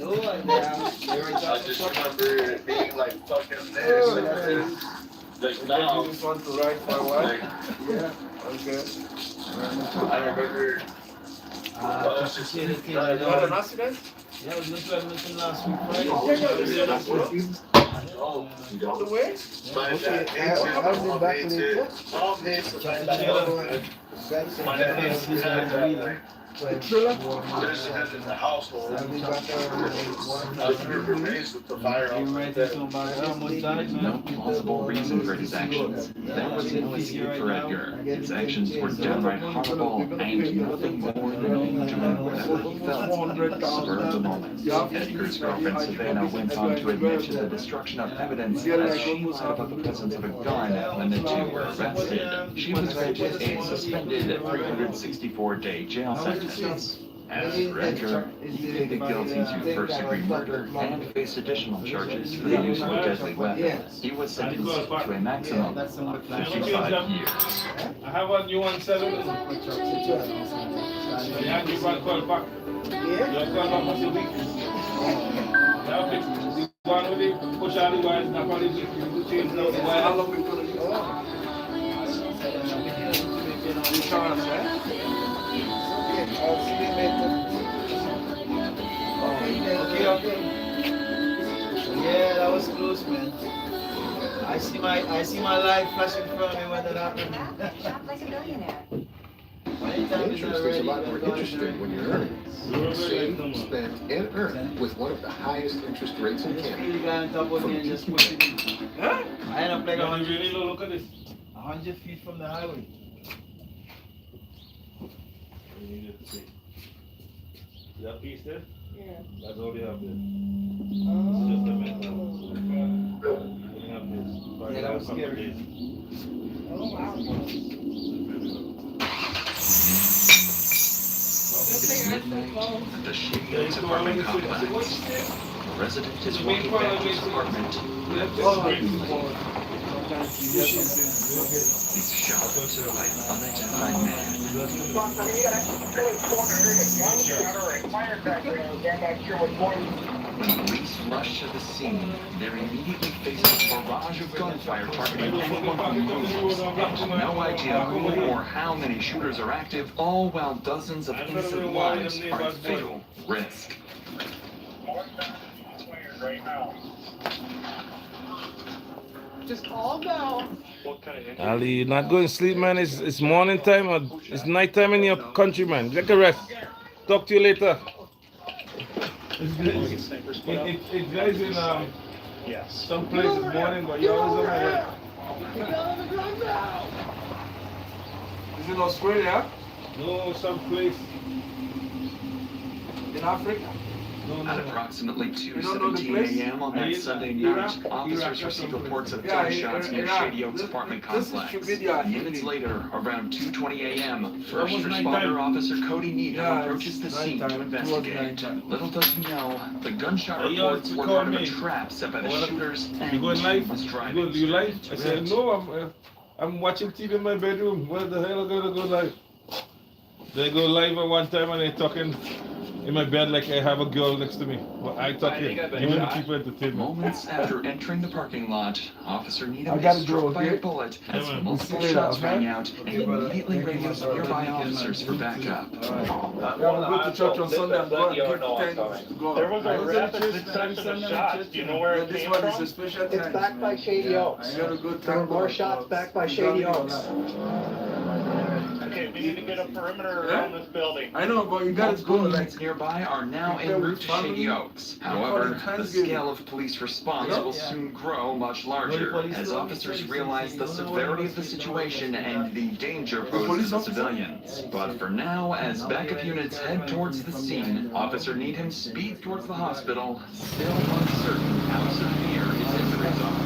just remember it being like fucking there. Like now, You just want to ride for a while? like, Yeah. Okay. I remember. You had an accident? Yeah, I was just driving with him last week, Friday. Oh, The way? my Okay, dad I'll be back later. all days of my life. My dad There's in the household. I've been raised with the firearm. No plausible reason for his actions. There was no escape for Edgar. His actions were downright horrible and nothing more than doing whatever he felt in the spur of the moment. Edgar's girlfriend Savannah went on to admit to the destruction of evidence as she lied about the presence of a gun when the two were arrested. She was granted a suspended 364-day jail sentence. As for Edgar, he pleaded guilty to first-degree murder and faced additional charges for the use of a deadly weapon. He was sentenced to a maximum of 55 years. I have a new one, 7. You have to call back. You call back once a week. Yeah, okay. The one with the push out the wires, not only the change now the wire. How long we put it on? Insurance, right? Okay. Yeah, that was close, man. I see my life flashing in front of me when that happened. Shop like a billionaire. Interest is a lot more interesting when you're earning. Save, spend, and earn with one of the highest interest rates in Canada. The guy on top of me and just push it in. Huh? I end up like Look at this. 100 feet from the highway. That piece there? Yeah. That's all they have there. It's just a metal. They have this. Yeah, that was scary. Oh, wow. It's midnight at the Shady Oaks apartment complex. A resident is walking back to his apartment. He's shot by an unidentified man. When police rush to the scene, they're immediately faced with a barrage of gunfire targeting anyone who moves. No idea who or how many shooters are active, all while dozens of innocent lives are at fatal risk. Just calm down. Ali, you're not going to sleep, man. It's morning time or it's night time in your country, man. Take a rest. Talk to you later. It guys in some places morning, but you're always on the way. Is it Australia? No, some place in Africa. At approximately 2:17 a.m. on that Sunday night, officers received reports of gunshots near Shady Oaks apartment complex. Minutes later, around 2:20 a.m., first responder officer Cody Needham approaches the scene to investigate. Little does he know, the gunshot reports were part of a trap set by the shooters and he was driving. You live? I said, no, I'm watching TV in my bedroom. Where the hell am I going to go live? They go live at one time and they're talking in my bed like I have a girl next to me. Well, I talk here, giving the people entertainment. Moments after entering the parking lot, Officer Needham is struck by a bullet as multiple shots rang out and immediately radios nearby officers for backup. Go to church on Sunday and go and give thanks to God. There was a rapid succession of shots. Do you know where it This came one from? is a special It's backed by Shady Oaks. I gotta go There were more shots backed by Shady Oaks. Okay, we need to get a perimeter around this building. I know, but you gotta go Multiple like units nearby are now en route to Shady Oaks. However, the scale of police response will soon grow much larger as officers realize the severity of the situation and the danger posed to the civilians. But for now, as backup units head towards the scene, Officer Needham speeds towards the hospital, still uncertain how severe his injuries are.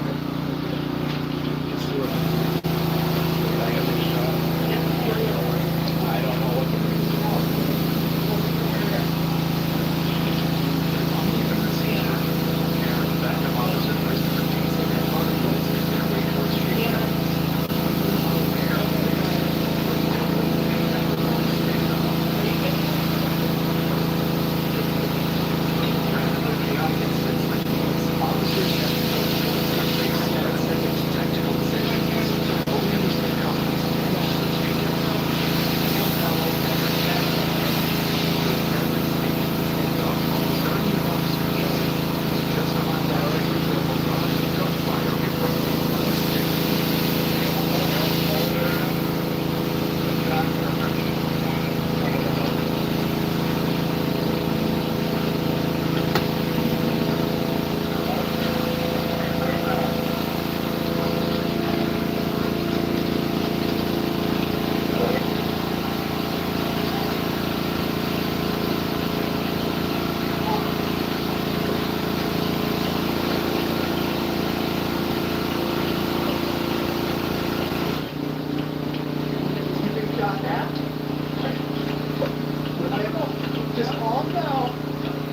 Just calm down.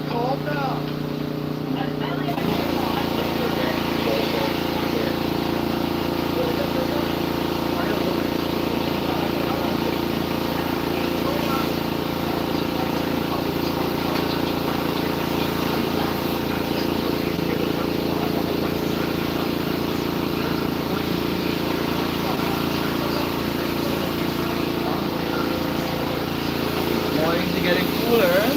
Calm down. Mornings are getting cooler.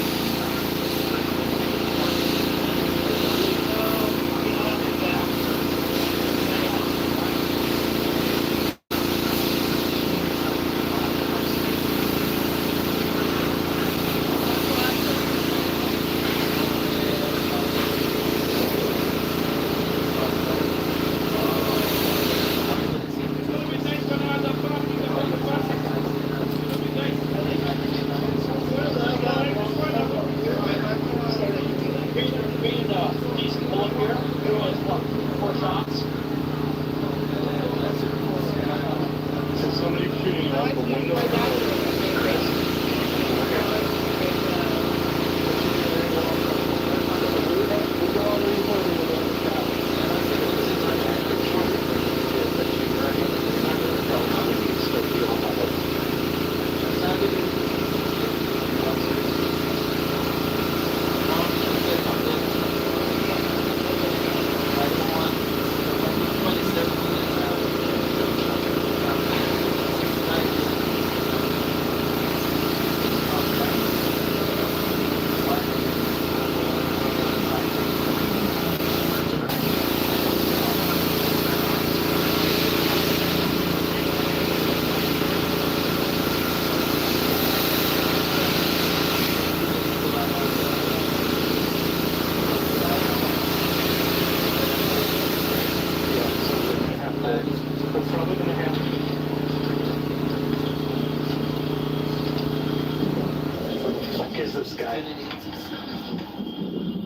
Is this guy?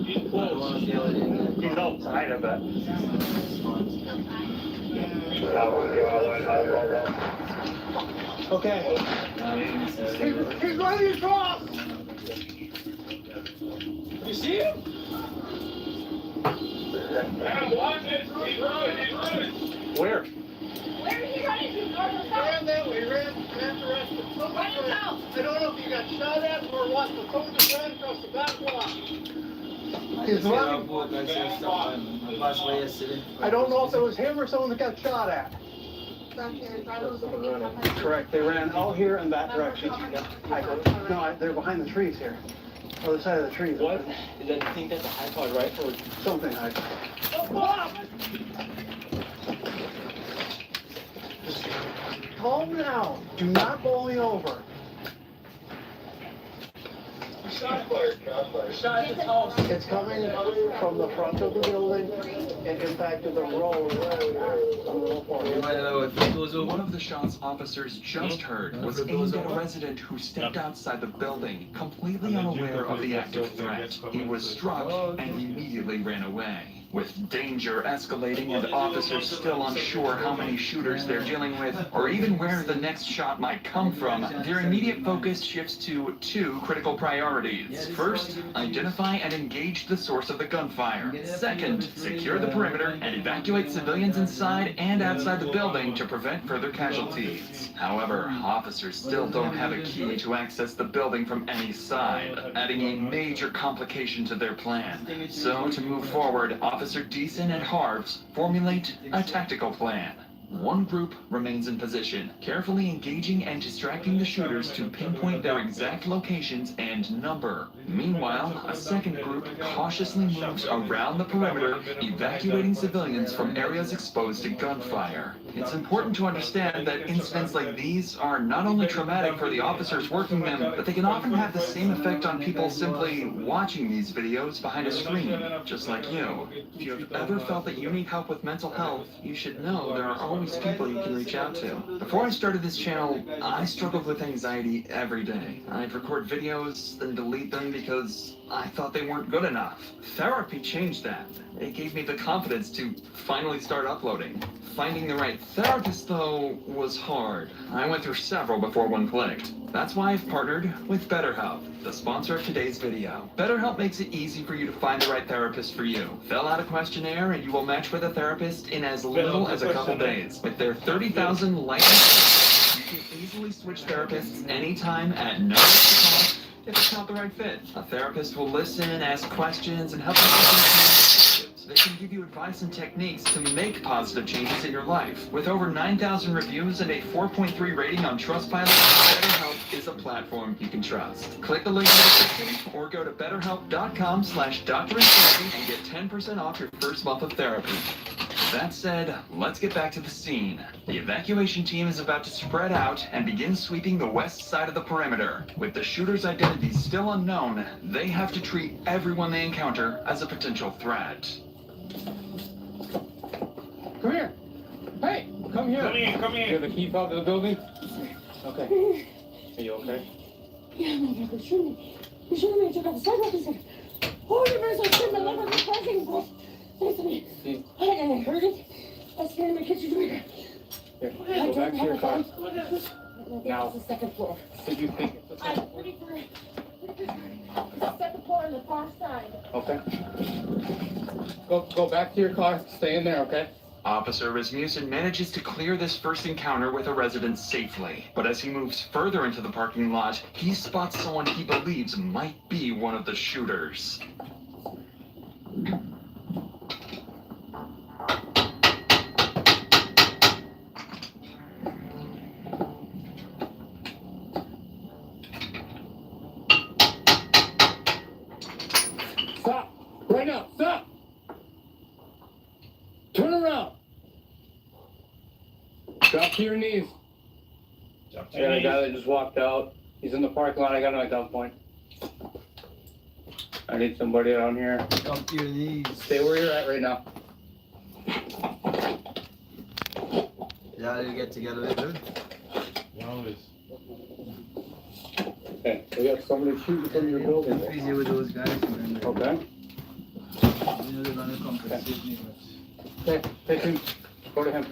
He's outside of it. Okay. He's ready to cross. You see him? Where? Where did he run into? North or south? Ran that way, ran the rest of the right south. I don't know if you got shot at or what, but someone just ran across the back block. He's running. I don't know if it was him or someone that got shot at. Correct, they ran out here in that direction. No, they're behind the trees here. Other side of the trees. What? Is that, you think that's a high-powered rifle? Or something like that. Just calm down. Do not blow me over. It's coming from the front of the building and impacted the road. One of the shots officers just heard was aimed at a resident who stepped outside the building, completely unaware of the active threat. He was struck and immediately ran away. With danger escalating and officers still unsure how many shooters they're dealing with, or even where the next shot might come from, their immediate focus shifts to two critical priorities. First, identify and engage the source of the gunfire. Second, secure the perimeter and evacuate civilians inside and outside the building to prevent further casualties. However, officers still don't have a key to access the building from any side, adding a major complication to their plan. So, to move forward, Officer Deason and Harves formulate a tactical plan. One group remains in position, carefully engaging and distracting the shooters to pinpoint their exact locations and number. Meanwhile, a second group cautiously moves around the perimeter, evacuating civilians from areas exposed to gunfire. It's important to understand that incidents like these are not only traumatic for the officers working them, but they can often have the same effect on people simply watching these videos behind a screen, just like you. If you've ever felt that you need help with mental health, you should know there are always people you can reach out to. Before I started this channel, I struggled with anxiety every day. I'd record videos, then delete them because I thought they weren't good enough. Therapy changed that. It gave me the confidence to finally start uploading. Finding the right therapist, though, was hard. I went through several before one clicked. That's why I've partnered with BetterHelp, the sponsor of today's video. BetterHelp makes it easy for you to find the right therapist for you. Fill out a questionnaire and you will match with a therapist in as little as a couple days. With their 30,000 licensed, you can easily switch therapists anytime at no extra cost if it's not the right fit. A therapist will listen, ask questions, and help you so they can give you advice and techniques to make positive changes in your life. With over 9,000 reviews and a 4.3 rating on Trustpilot, BetterHelp is a platform you can trust. Click the link in the description or go to betterhelp.com/drandtherapy and get 10% off your first month of therapy. That said, let's get back to the scene. The evacuation team is about to spread out and begin sweeping the west side of the perimeter. With the shooter's identity still unknown, they have to treat everyone they encounter as a potential threat. Come here. Hey, come here. Come here. You have the key fob to the building? Okay. Are you okay? Yeah, my God, they shoot me. They shoot me. I took out the sidewalk and said, "Oh, the birds are shooting. I love the parking lot." Listen to me. I heard it. I stayed in my kitchen door. Here, go back to your car. Now, it's the second floor. Did you think I'm pretty sure it's the second floor on the far side. Okay. Go back to your car. Stay in there, okay? Officer Rasmussen manages to clear this first encounter with a resident safely. But as he moves further into the parking lot, he spots someone he believes might be one of the shooters. Stop! Right now! Stop! Turn around! Drop to your knees. I got a guy that just walked out. He's in the parking lot. I got him at gunpoint. I need somebody down here. Drop to your knees. Stay where you're at right now. Yeah, you get together later. Always. Okay, we got somebody shooting from your building. It's easy with those guys, man. Okay. You know they're gonna compensate me. Okay, take him. Go to him.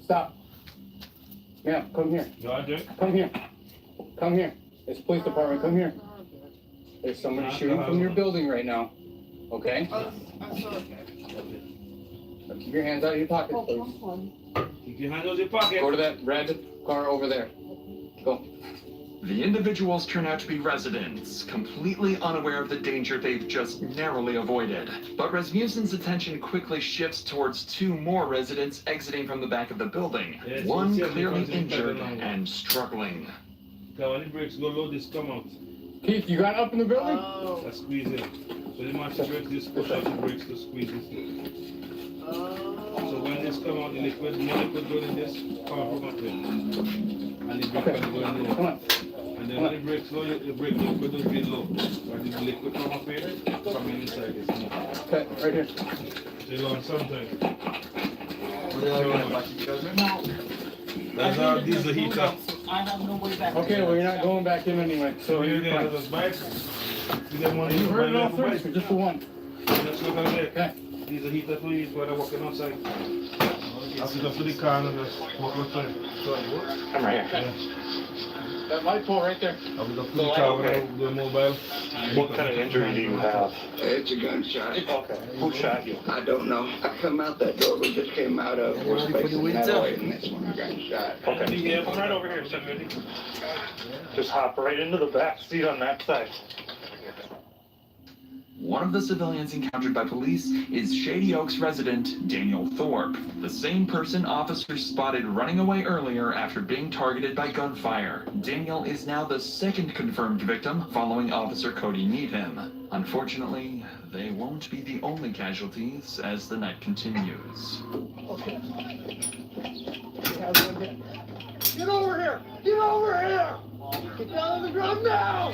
Stop. Yeah, come here. Come here. Come here. It's police department. Come here. There's somebody shooting from your building right now. Okay? Keep your hands out of your pockets, please. Keep your hands out of your pocket. Go to that red car over there. Go. The individuals turn out to be residents, completely unaware of the danger they've just narrowly avoided. But Rasmussen's attention quickly shifts towards two more residents exiting from the back of the building, one clearly injured and struggling. Now, when the brakes go low, this come out. Keith, you got up in the building? Let's squeeze it. So the match the brakes, this push out the brakes to squeeze this. So when this come out, the liquid, more liquid go in this, come out from up there. And the brake can go in low. Come on. And then when the brakes low, the brake liquid will be low. When the liquid come up here, come in inside this. Okay, right here. So you learn something. No. That's our diesel heater. I have no way back. Okay, well, you're not going back in anyway, so you're fine. You heard it all first, or just the one? Just look at it. Okay. Diesel heater for you while they're walking outside. After go to the car and just walk outside. Come right here. That light pole right there. I'll go to the car with the mobile. What kind of injury do you have? It's a gunshot. Okay. Who shot you? I don't know. I come out that door we just came out of. We're facing that way, and that's when I got shot. Okay. Yeah, come right over here, just hop right into the back seat on that side. One of the civilians encountered by police is Shady Oaks resident Daniel Thorpe, the same person officers spotted running away earlier after being targeted by gunfire. Daniel is now the second confirmed victim following Officer Cody Needham. Unfortunately, they won't be the only casualties as the night continues. Okay. Get over here! Get over here! Get down on the ground now!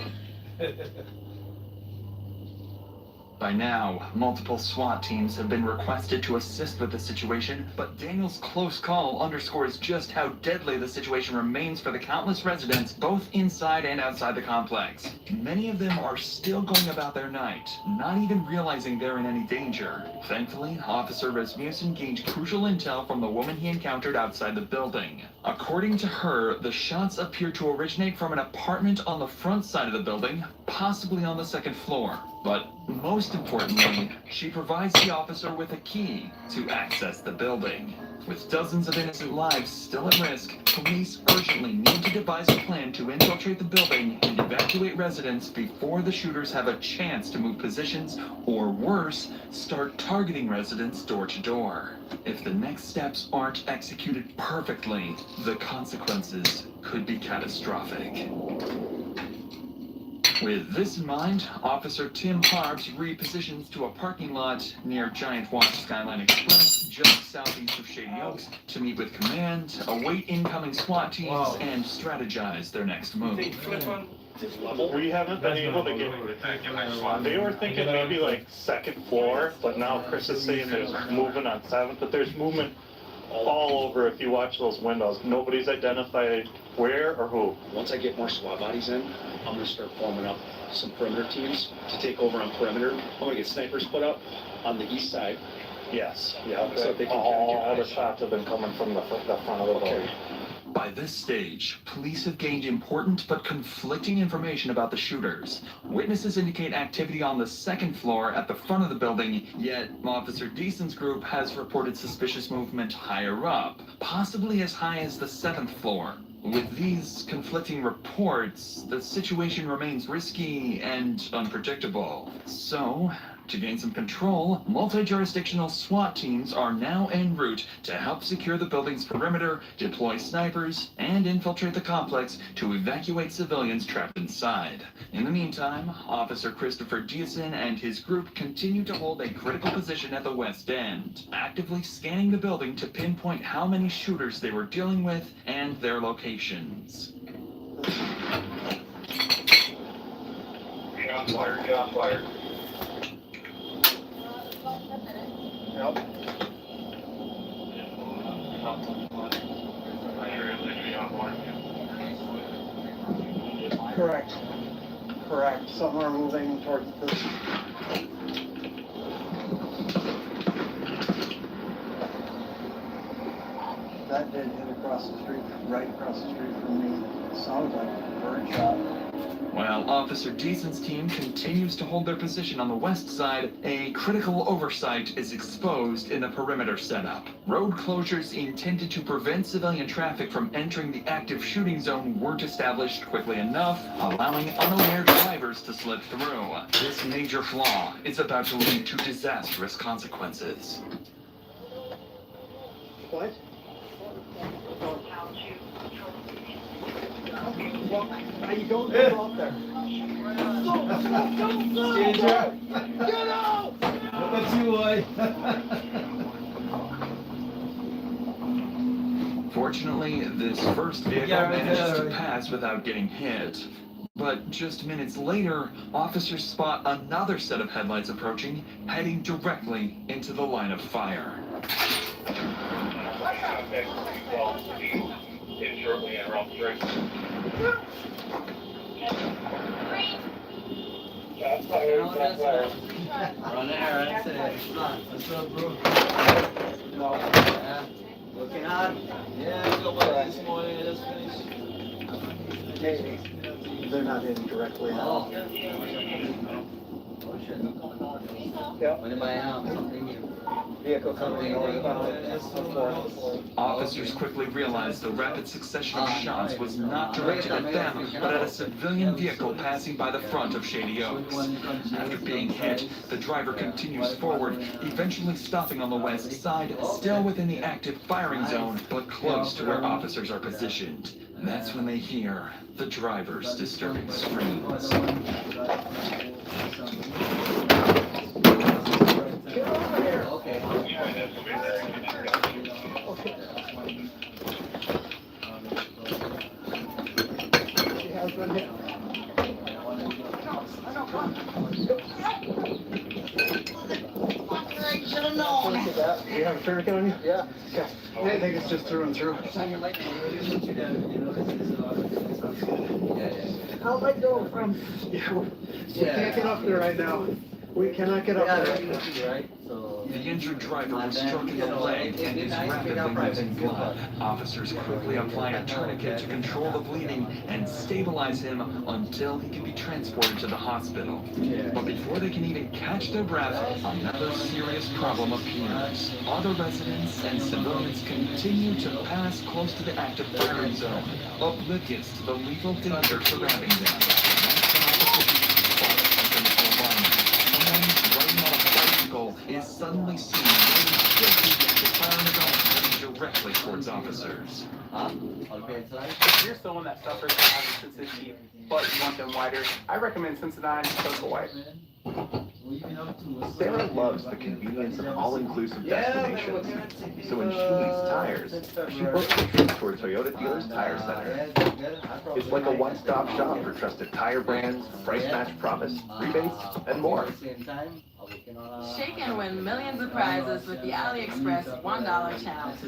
By now, multiple SWAT teams have been requested to assist with the situation, but Daniel's close call underscores just how deadly the situation remains for the countless residents, both inside and outside the complex. Many of them are still going about their night, not even realizing they're in any danger. Thankfully, Officer Rasmussen gained crucial intel from the woman he encountered outside the building. According to her, the shots appear to originate from an apartment on the front side of the building, possibly on the second floor. But most importantly, she provides the officer with a key to access the building. With dozens of innocent lives still at risk, police urgently need to devise a plan to infiltrate the building and evacuate residents before the shooters have a chance to move positions, or worse, start targeting residents door to door. If the next steps aren't executed perfectly, the consequences could be catastrophic. With this in mind, Officer Tim Harbs repositions to a parking lot near Giant Water Skyline Express, just southeast of Shady Oaks, to meet with command, await incoming SWAT teams, and strategize their next move. We haven't been able to get. They were thinking maybe like second floor, but now Chris is saying there's movement on 7th, but there's movement all over. If you watch those windows, nobody's identified where or who. Once I get more SWAT bodies in, I'm gonna start forming up some perimeter teams to take over on perimeter. I'm gonna get snipers put up on the east side. Yes. Yeah. So they can all the shots have been coming from the front of the building. By this stage, police have gained important but conflicting information about the shooters. Witnesses indicate activity on the second floor at the front of the building, yet Officer Deason's group has reported suspicious movement higher up, possibly as high as the 7th floor. With these conflicting reports, the situation remains risky and unpredictable. So, to gain some control, multi-jurisdictional SWAT teams are now en route to help secure the building's perimeter, deploy snipers, and infiltrate the complex to evacuate civilians trapped inside. In the meantime, Officer Christopher Deason and his group continue to hold a critical position at the West End, actively scanning the building to pinpoint how many shooters they were dealing with and their locations. Get on fire, get on fire. Yep. Correct. Correct. Some are moving towards the. That did hit across the street, right across the street from me. It sounds like a bird shot. While Officer Deason's team continues to hold their position on the west side, a critical oversight is exposed in the perimeter setup. Road closures intended to prevent civilian traffic from entering the active shooting zone weren't established quickly enough, allowing unaware drivers to slip through. This major flaw is about to lead to disastrous consequences. What? Well, you don't go out there. Go! Get out! Look at you, boy. Fortunately, this first vehicle manages to pass without getting hit. But just minutes later, officers spot another set of headlights approaching, heading directly into the line of fire. Shortly and around 3. Shots fired, shots fired. Run there, that's it. What's up, bro? No. Yeah. Looking hot? Yeah, I got one this morning. I just finished. Maybe. They're not in directly at all. Oh, shit. Yep. When am I out? Vehicle coming northbound. Officers quickly realized the rapid succession of shots was not directed at them, but at a civilian vehicle passing by the front of Shady Oaks. After being hit, the driver continues forward, eventually stopping on the west side, still within the active firing zone, but close to where officers are positioned. That's when they hear the driver's disturbing screams. Get over here! Okay. She has been hit. You have a tourniquet on you? Yeah. Okay. I think it's just through and through. How'd that go from? Yeah, we can't get up there right now. We cannot get up there. The injured driver was struck in the leg and is rapidly losing blood. Officers quickly apply a tourniquet to control the bleeding and stabilize him until he can be transported to the hospital. But before they can even catch their breath, another serious problem appears. Other residents and civilians continue to pass close to the active firing zone, oblivious to the lethal danger surrounding them. Is suddenly seen firing his own directly towards officers. If you're someone that suffers from having sensitivity, but you want them whiter, I recommend Sensodyne Cocoa White. Sarah loves the convenience of all-inclusive destinations. So when she needs tires, she books a trip to her Toyota dealer's tire center. It's like a one-stop shop for trusted tire brands, price match promise, rebates, and more. Shake and win millions of prizes with the AliExpress $1 challenge.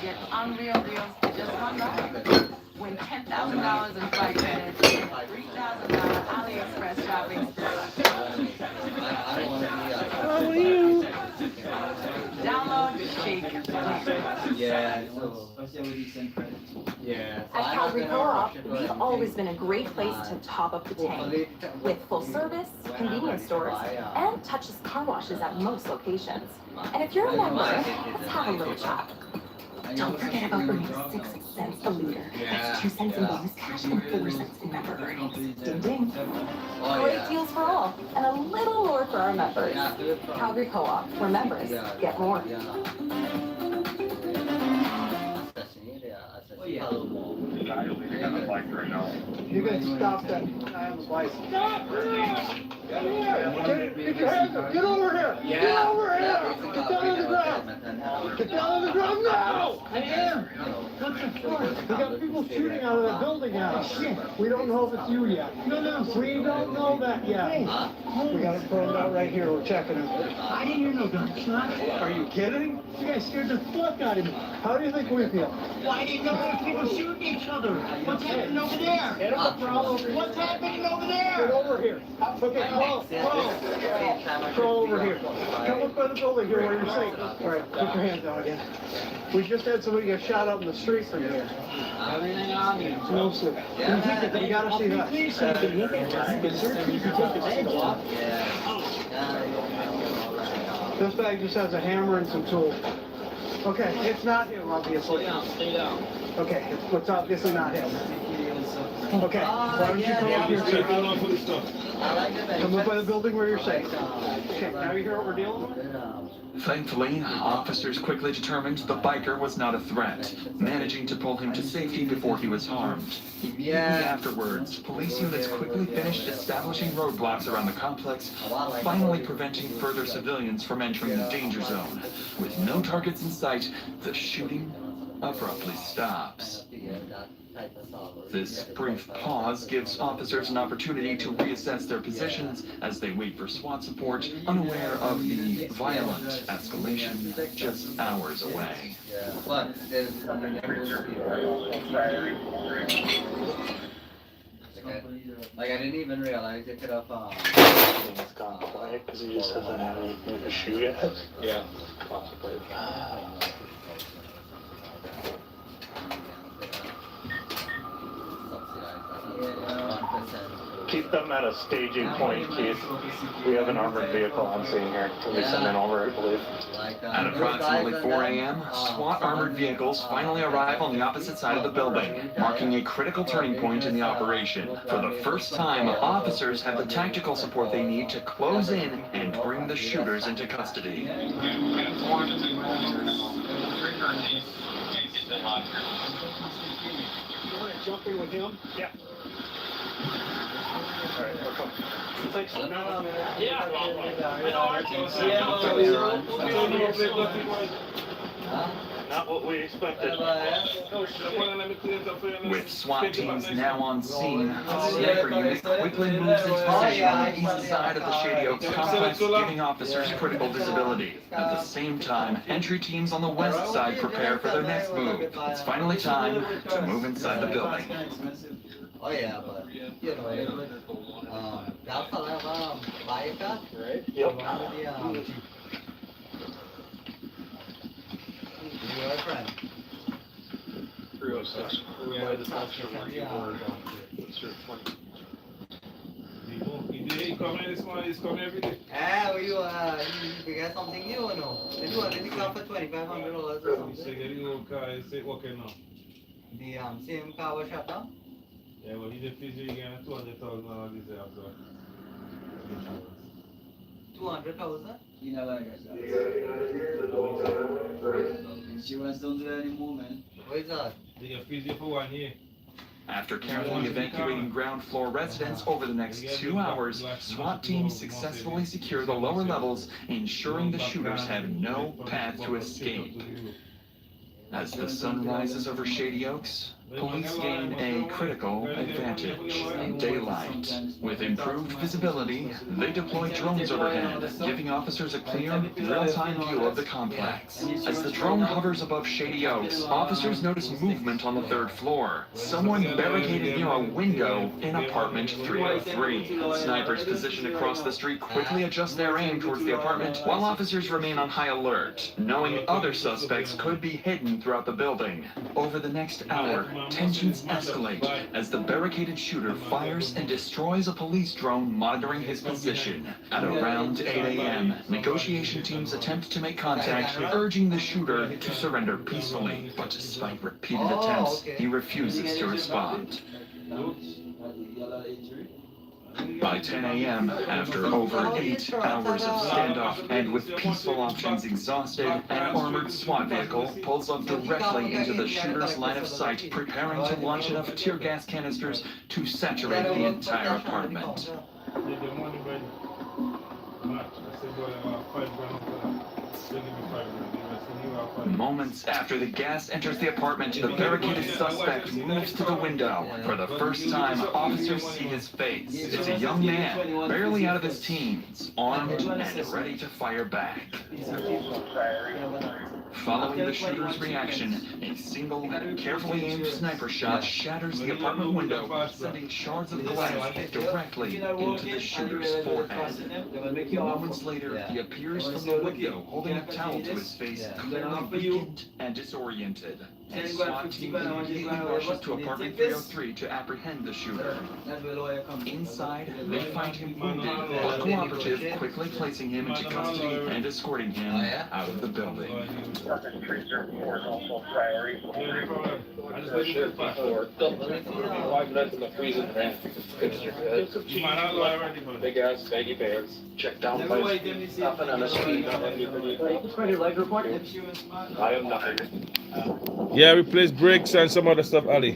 Get unreal deals for just $1. Win $10,000 in flight credits and $3,000 AliExpress shopping spree. How are you? Download Shake At Calgary Co-op, we've always been a great place to top up the tank. With full service, convenience stores, and touchless car washes at most locations. And if you're a member, let's have a little chat. Don't forget about earning 6 cents a liter. That's 2 cents in bonus cash and 4 cents in member earnings. Ding ding. Great deals for all, and a little more for our members. Calgary Co-op, where members get more. You guys stop that. I have a license. Stop! Get your hands up! Get over here! Get over here! Get down on the ground! Get down on the ground now! I am! What the fuck? We got people shooting out of that building now. Shit! We don't know if it's you yet. No, we don't know that yet. We got it phoned out right here. We're checking it. I didn't hear no gunshots. Are you kidding? You guys scared the fuck out of me. How do you think we feel? Why didn't know there were people shooting each other? What's happening over there? What's happening over there? Get over here. Okay, crawl over here. Come up by the building here where you're safe. All right, put your hands down again. We just had somebody get shot up in the street from here. Everything on you. No, sir. You gotta see that. This bag just has a hammer and some tools. Okay, it's not him, obviously. Stay down. Okay, it's obviously not him. Okay, why don't you come up here? Come up by the building where you're safe. Okay, now you hear what we're dealing with? Thankfully, officers quickly determined the biker was not a threat, managing to pull him to safety before he was harmed. Immediately afterwards, police units quickly finished establishing roadblocks around the complex, finally preventing further civilians from entering the danger zone. With no targets in sight, the shooting abruptly stops. This brief pause gives officers an opportunity to reassess their positions as they wait for SWAT support, unaware of the violent escalation just hours away. Like, I didn't even realize it could have, It's gone quiet because he just hasn't had anything to shoot yet. Yeah, possibly. Keep them at a staging point, Keith. We have an armored vehicle on scene here. We send in over, I believe. At approximately 4 a.m., SWAT armored vehicles finally arrive on the opposite side of the building, marking a critical turning point in the operation. For the first time, officers have the tactical support they need to close in and bring the shooters into custody. You want to jump in with him? Yeah. All right, we'll come. Thanks. Huh? Not what we expected. With SWAT teams now on scene, a sniper unit quickly moves into position on the east side of the Shady Oaks complex, giving officers critical visibility. At the same time, entry teams on the west side prepare for their next move. It's finally time to move inside the building. Oh yeah, but you know, that fella Baika, right? Yep. Your friend. 306. He come in this morning, he's coming every day. You get something new or no? They do a car for $2,500 or something. So get the old car, it's working now. The same car was shut down? Yeah, well, he's a physio, he got $200,000 this year after. 200,000? You know, like insurance don't do that anymore, man. What is that? They get physio for 1 year. After carefully evacuating ground floor residents over the next 2 hours, SWAT teams successfully secure the lower levels, ensuring the shooters have no path to escape. As the sun rises over Shady Oaks, police gain a critical advantage: daylight. With improved visibility, they deploy drones overhead, giving officers a clear, real-time view of the complex. As the drone hovers above Shady Oaks, officers notice movement on the 3rd floor. Someone barricaded near a window in apartment 303. Snipers positioned across the street quickly adjust their aim towards the apartment, while officers remain on high alert, knowing other suspects could be hidden throughout the building. Over the next hour, tensions escalate as the barricaded shooter fires and destroys a police drone monitoring his position. At around 8 a.m., negotiation teams attempt to make contact, urging the shooter to surrender peacefully. But despite repeated attempts, he refuses to respond. By 10 a.m., after over 8 hours of standoff and with peaceful options exhausted, an armored SWAT vehicle pulls up directly into the shooter's line of sight, preparing to launch enough tear gas canisters to saturate the entire apartment. Moments after the gas enters the apartment, the barricaded suspect moves to the window. For the first time, officers see his face. It's a young man, barely out of his teens, armed and ready to fire back. Following the shooter's reaction, a single, carefully aimed sniper shot shatters the apartment window, sending shards of glass directly into the shooter's forehead. Moments later, he appears from the window holding a towel to his face, clearly weakened and disoriented. A SWAT team immediately rushes to apartment 303 to apprehend the shooter. Inside, they find him wounded, but cooperative, quickly placing him into custody and escorting him out of the building. Apartment 304 is also a priority. Sure, 5 minutes in the freezing van. Big ass baggy pants. Check down place. Nothing on the street. I am nothing. Yeah, replace brakes and some other stuff, Ali.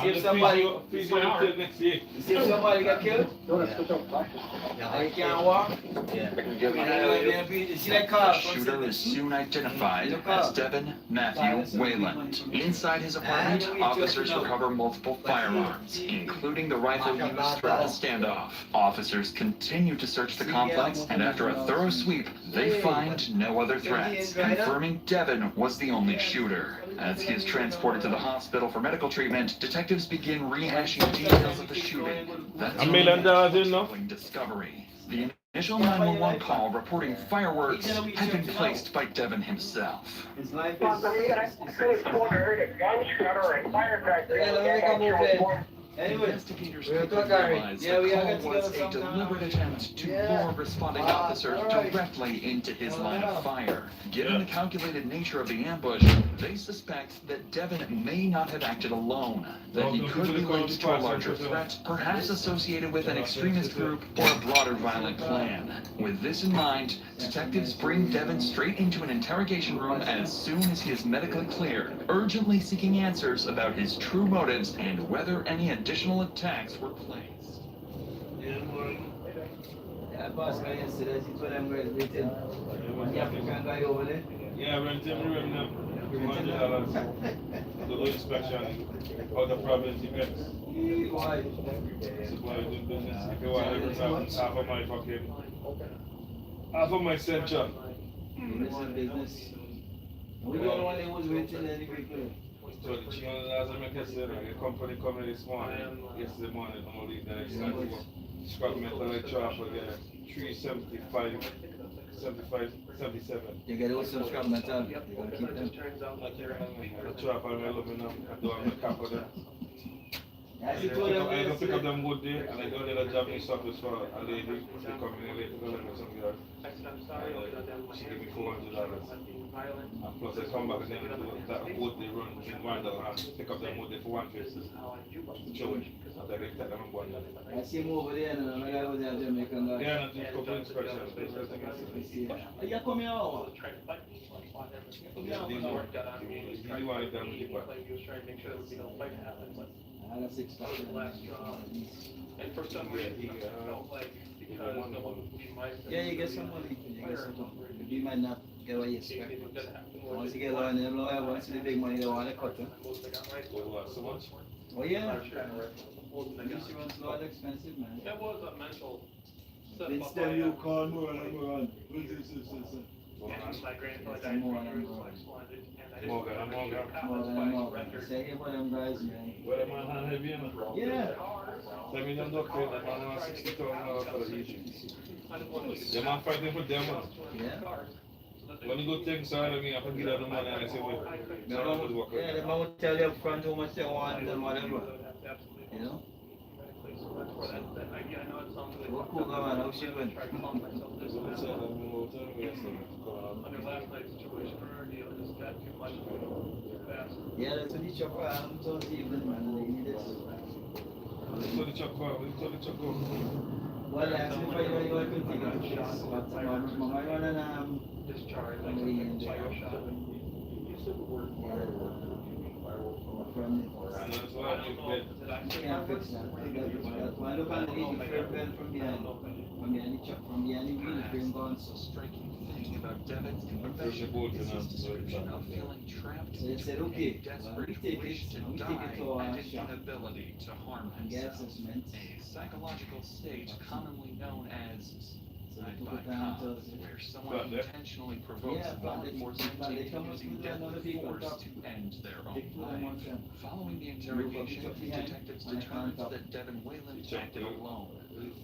See if somebody got killed? I can't walk? The shooter is soon identified as Devin Matthew Wayland. Inside his apartment, officers recover multiple firearms, including the rifle used throughout the standoff. Officers continue to search the complex, and after a thorough sweep, they find no other threats, confirming Devin was the only shooter. As he is transported to the hospital for medical treatment, detectives begin rehashing details of the shooting. That's $1 million, you know? Discovery. The initial 911 call reporting fireworks had been placed by Devin himself. His life is... Anyway, investigators quickly realized the call was a deliberate attempt to lure responding officers directly into his line of fire. Given the calculated nature of the ambush, they suspect that Devin may not have acted alone, that he could be linked to a larger threat, perhaps associated with an extremist group or a broader violent plan. With this in mind, detectives bring Devin straight into an interrogation room as soon as he is medically cleared, urgently seeking answers about his true motives and whether any additional attacks were placed. Yeah, boss guy yesterday, see what them guys waiting. The African guy over there. Yeah, rent him room now. $200. The low inspection. All the problems he gets. Why? This is why I do business. If you want to half of my fucking, half of my central. Business. We don't know what they was waiting anyway. So the $300 I make yesterday, the company coming this morning, yesterday morning, I'm gonna leave the next time to work. Scrap metal like chop again, 375, 75, 77. You get those some scrap metal, you gotta keep them. I chop on my loving them, I do have my cap of them. I go pick up them wood there, and I go there to job me stuff for a lady, she come in late to go with some girl. She give me $400. And plus I come back and then do that wood they run in Wonderland, pick up them wood there for $150. Show it. After they take them and go on. I see him over there and another guy was there Jamaican guy. Yeah, and I do couple inspection. You come here over. You want it done with the I got 6 And for some reason, I felt like because no one would be my. Yeah, you get some money. You get some money. You might not get what you expect. Once you get a lot of them lawyer, once the big money, they want to cut you. So much? Oh yeah. Insurance law is expensive, man. That was a mental. It's them you call more and more on. My grandfather died 3 years Morgan. Say hey for them guys, man. Well, the man had heavy enough. Yeah. Tell me them doctor, the man wants $60,000 for the Egypt. The man fighting for them, man. Yeah. When you go take some of me, I can give them the money and I say, well, yeah, the man will tell you up front how much they want and whatever. You know? What cool man, how she went? Yeah, that's what he chop I'm so even man, they need this. What the chop for? What the chop for? Well, actually, if I go to continue, but my run and discharge, like can't fix that. Why look on the lead, you fair bend from behind. From behind the chuck, from behind the wheel, the frame gone. So striking thing about Devin's confession is his description of feeling trapped So they said, okay, desperate we take wish it, to we die take it to and our his shop. inability to harm Gas himself. is meant. A psychological state commonly known as So where someone intentionally provokes law enforcement into using deadly force to end their own life. Following the interrogation, detectives determined that Devin Whalen acted alone.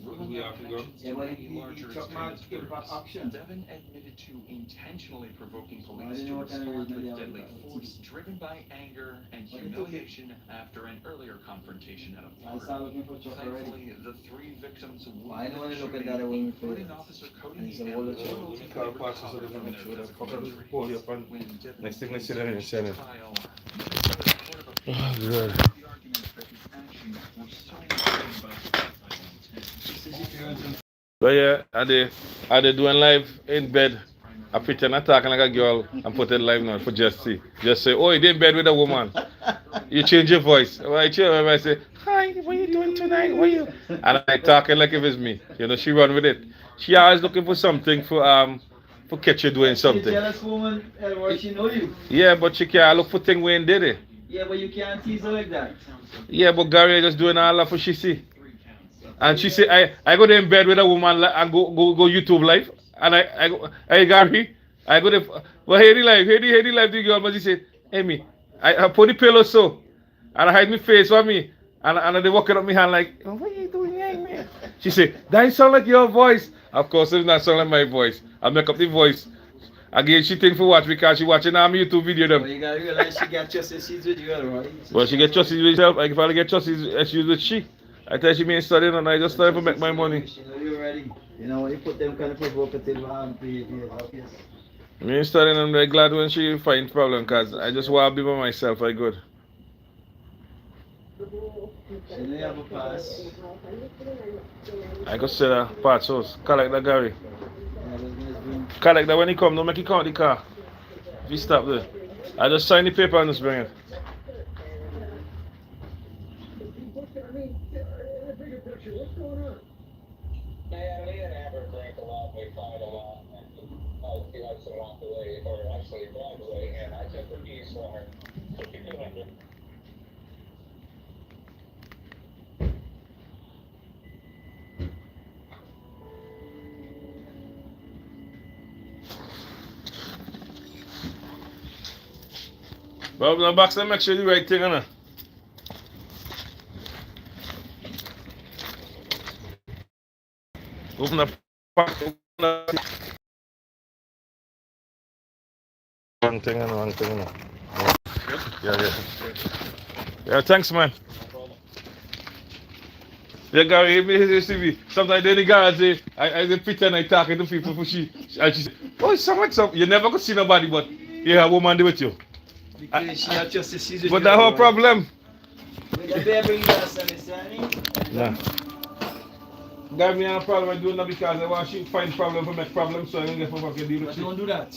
Ruling out connections to any larger extremist groups, Devin admitted to intentionally provoking police to respond with deadly force driven by anger and humiliation after an earlier confrontation at a party. Thankfully, the 3 victims I were don't want to look at shooting, that when including Officer Cody Next thing I see them in the Senate. Oh, good. But yeah, are they doing live in bed? I pretend I'm talking like a girl and put it live now for just see. Just say, oh, you in bed with a woman. You change your voice. I say, hi, what are you doing tonight? What are you? And I talking like if it's me. You know, she run with it. She always looking for something for catch you doing something. She's a jealous woman, or she know you. Yeah, but she can't look for thing when did it. Yeah, but you can't tease her like that. Yeah, but Gary just doing all that for she see. And she say, I go there in bed with a woman and go YouTube live. And I go, hey Gary, I go there, well, hear the live, the girl, but she said, hey me, I put the pillow so, and I hide my face for me, and they walking up my hand like, oh, what are you doing here, man? She said, that sound like your voice. Of course, it's not sound like my voice. I make up the voice. Again, she think for watch because she watching our YouTube video them. Well, you gotta realize she got justice with you, right? Well, she get justice with herself. Like if I get justice, she's with she. I tell she me studying and I just started to make my money. She know you ready. You know, when you put them kind of provocative behavior, obvious. Me studying and I'm very glad when she finds problem because I just want to be by myself. I good. She know you have a pass. I go sell her parts house. Collect that Gary. Collect that when he come. Don't make he count the car. If he stop there. I just sign the paper and just bring it. What's going on? never drank a lot, we fight a lot, and she likes to walk away, or actually drive away, and I took the keys from her. So keep doing it. Well, open the box and make sure you do the right thing, Anna. Open the box. One thing, Anna. Yeah. Yeah, thanks, man. Yeah, Gary, you see me. Sometimes in the garage, I pretend I talking to people and she say, oh, it's like something. You never could see nobody, but you have a woman do with you. Because she had just the season. But that's her problem. Nah. That me have a problem with doing that because I want she find problem for make problem, so I don't get for fucking deal with you. Don't do that.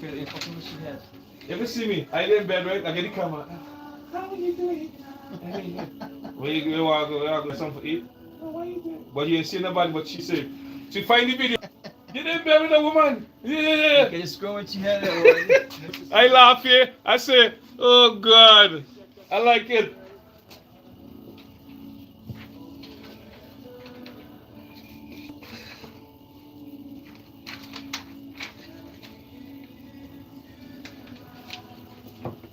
You're fucking with your head. If you see me, I lay in bed, right? I get the camera. How are you doing? Where you want to go something to eat? What are you doing? But you ain't see nobody, but she said, she find the video. You didn't bed with a woman. Yeah. You can just go with your head. I laugh here. I say, oh God. I like it.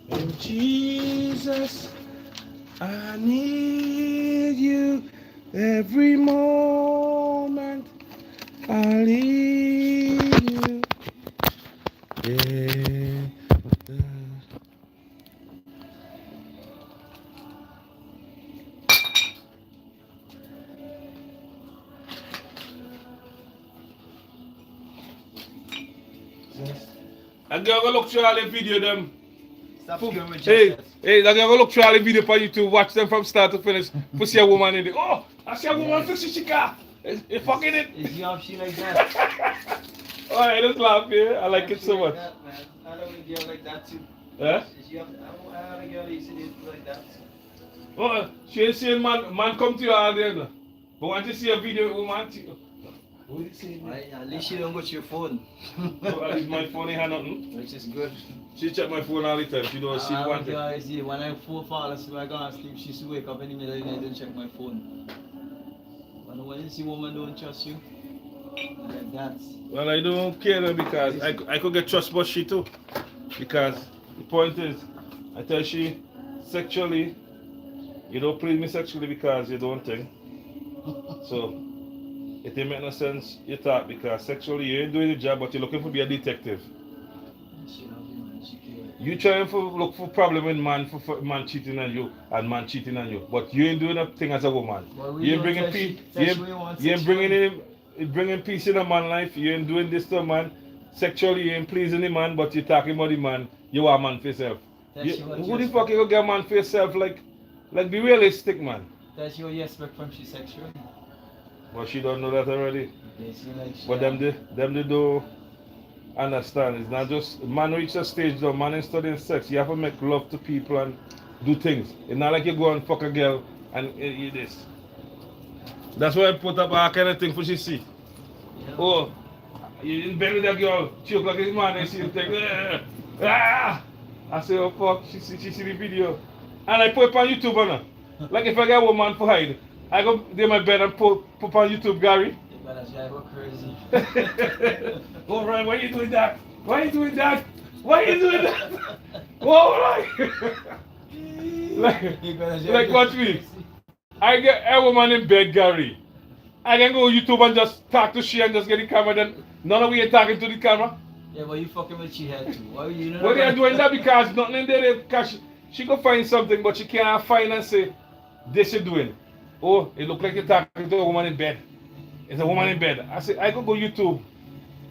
Oh, Jesus, I need you every moment. I need you. Yeah. I'm gonna look through all the video them. Stop filming with Hey, yourself. I'm gonna look through all the video on YouTube, watch them from start to finish. To see a woman in there. Oh, I see a woman fixing she car. You fucking it. Is your she like that? Oh, I just laugh here. I like it so much. That, man. I don't want a girl like that too. Huh? I have a girl that used to do like that. Oh, she ain't saying man come to you all day now. But once you see a video with woman, what you say? At least you don't go to your phone. So at least my phone ain't had nothing. Which is good. She check my phone all the time. She don't see one thing. When I fall asleep, I go and sleep, she used to wake up in the middle of the night and check my phone. But when you see woman don't trust you, like that. Well, I don't care now because I could get trust but she too. Because the point is, I tell she sexually, you don't please me sexually because you don't think. So it didn't make no sense you talk because sexually you ain't doing the job but you're looking for be a detective. You trying to look for problem in man for man cheating on you and man cheating on you, but you ain't doing a thing as a woman. You ain't bringing peace. You ain't bringing peace in a man's life. You ain't doing this to a man. Sexually, you ain't pleasing the man, but you're talking about the man. You are a man for yourself. Who the fuck you gonna get a man for yourself? Like be realistic, man. That's what you expect from she sexual. Well, she don't know that already. Like But them they do understand. It's not just man reach a stage though. Man is studying sex. You have to make love to people and do things. It's not like you go and fuck a girl and you this. That's why I put up all kind of thing for she see. Yeah. Oh, you in bed with that girl. 3 o'clock in the morning. I see the thing. I say, oh fuck. She see the video, and I put it on YouTube, now. Like if I get a woman for hide, I go do my bed and put on YouTube, Gary. I go crazy. Oh, Ryan, why you doing that? Why you doing that? Why you doing that? Whoa, like watch me. I get a woman in bed, Gary. I can go YouTube and just talk to she and just get the camera. Then none of we ain't talking to the camera. Yeah, but you fucking with she head too. Why you know? Well, they are doing that because nothing in there. Because she go find something, but she can't find and say this she doing. Oh, it look like you're talking to a woman in bed. It's a woman in bed. I say I go YouTube.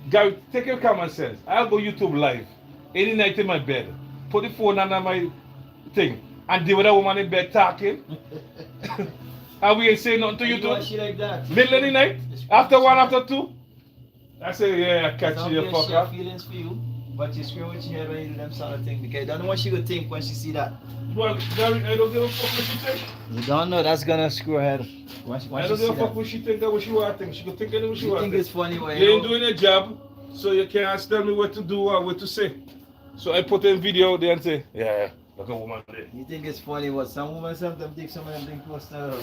Gary, take your common sense. I'll go YouTube live any night in my bed. Put the phone under my thing and deal with a woman in bed talking. And we ain't saying nothing to you too. She like that. Middle of the night, after 1, after 2. I say, yeah, I catch you, fucker. Feelings for you. But you screw with your head when you do them sort of thing because you don't know what she could think when she see that. Well, Gary, I don't give a fuck what she think. You don't know that's gonna screw her head. I don't give a fuck what she think or what she want to think. She could think anything what she You want think to it's funny when you ain't doing your job, so you can't tell me what to do or what to say. So I put a video out there and say, yeah, look a woman there. You think it's funny what some women sometimes think some of them think close to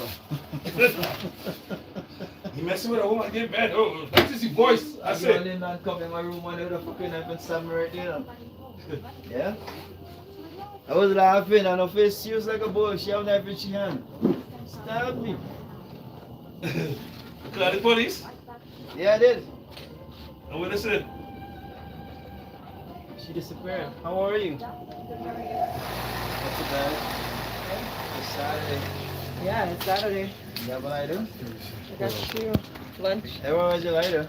You messing with a woman, get mad. Oh, that is his voice. I said. I'm not come in my room one day with a fucking knife and stab me right there. Yeah? I was laughing and her face serious like a boy. She had a knife in she hand. Stabbed me. Call the police? Yeah, I did. And what they said? She disappeared. How are you? Not too bad. It's Saturday. Yeah, it's Saturday. You have a lighter? I got you lunch. Hey, where was your lighter?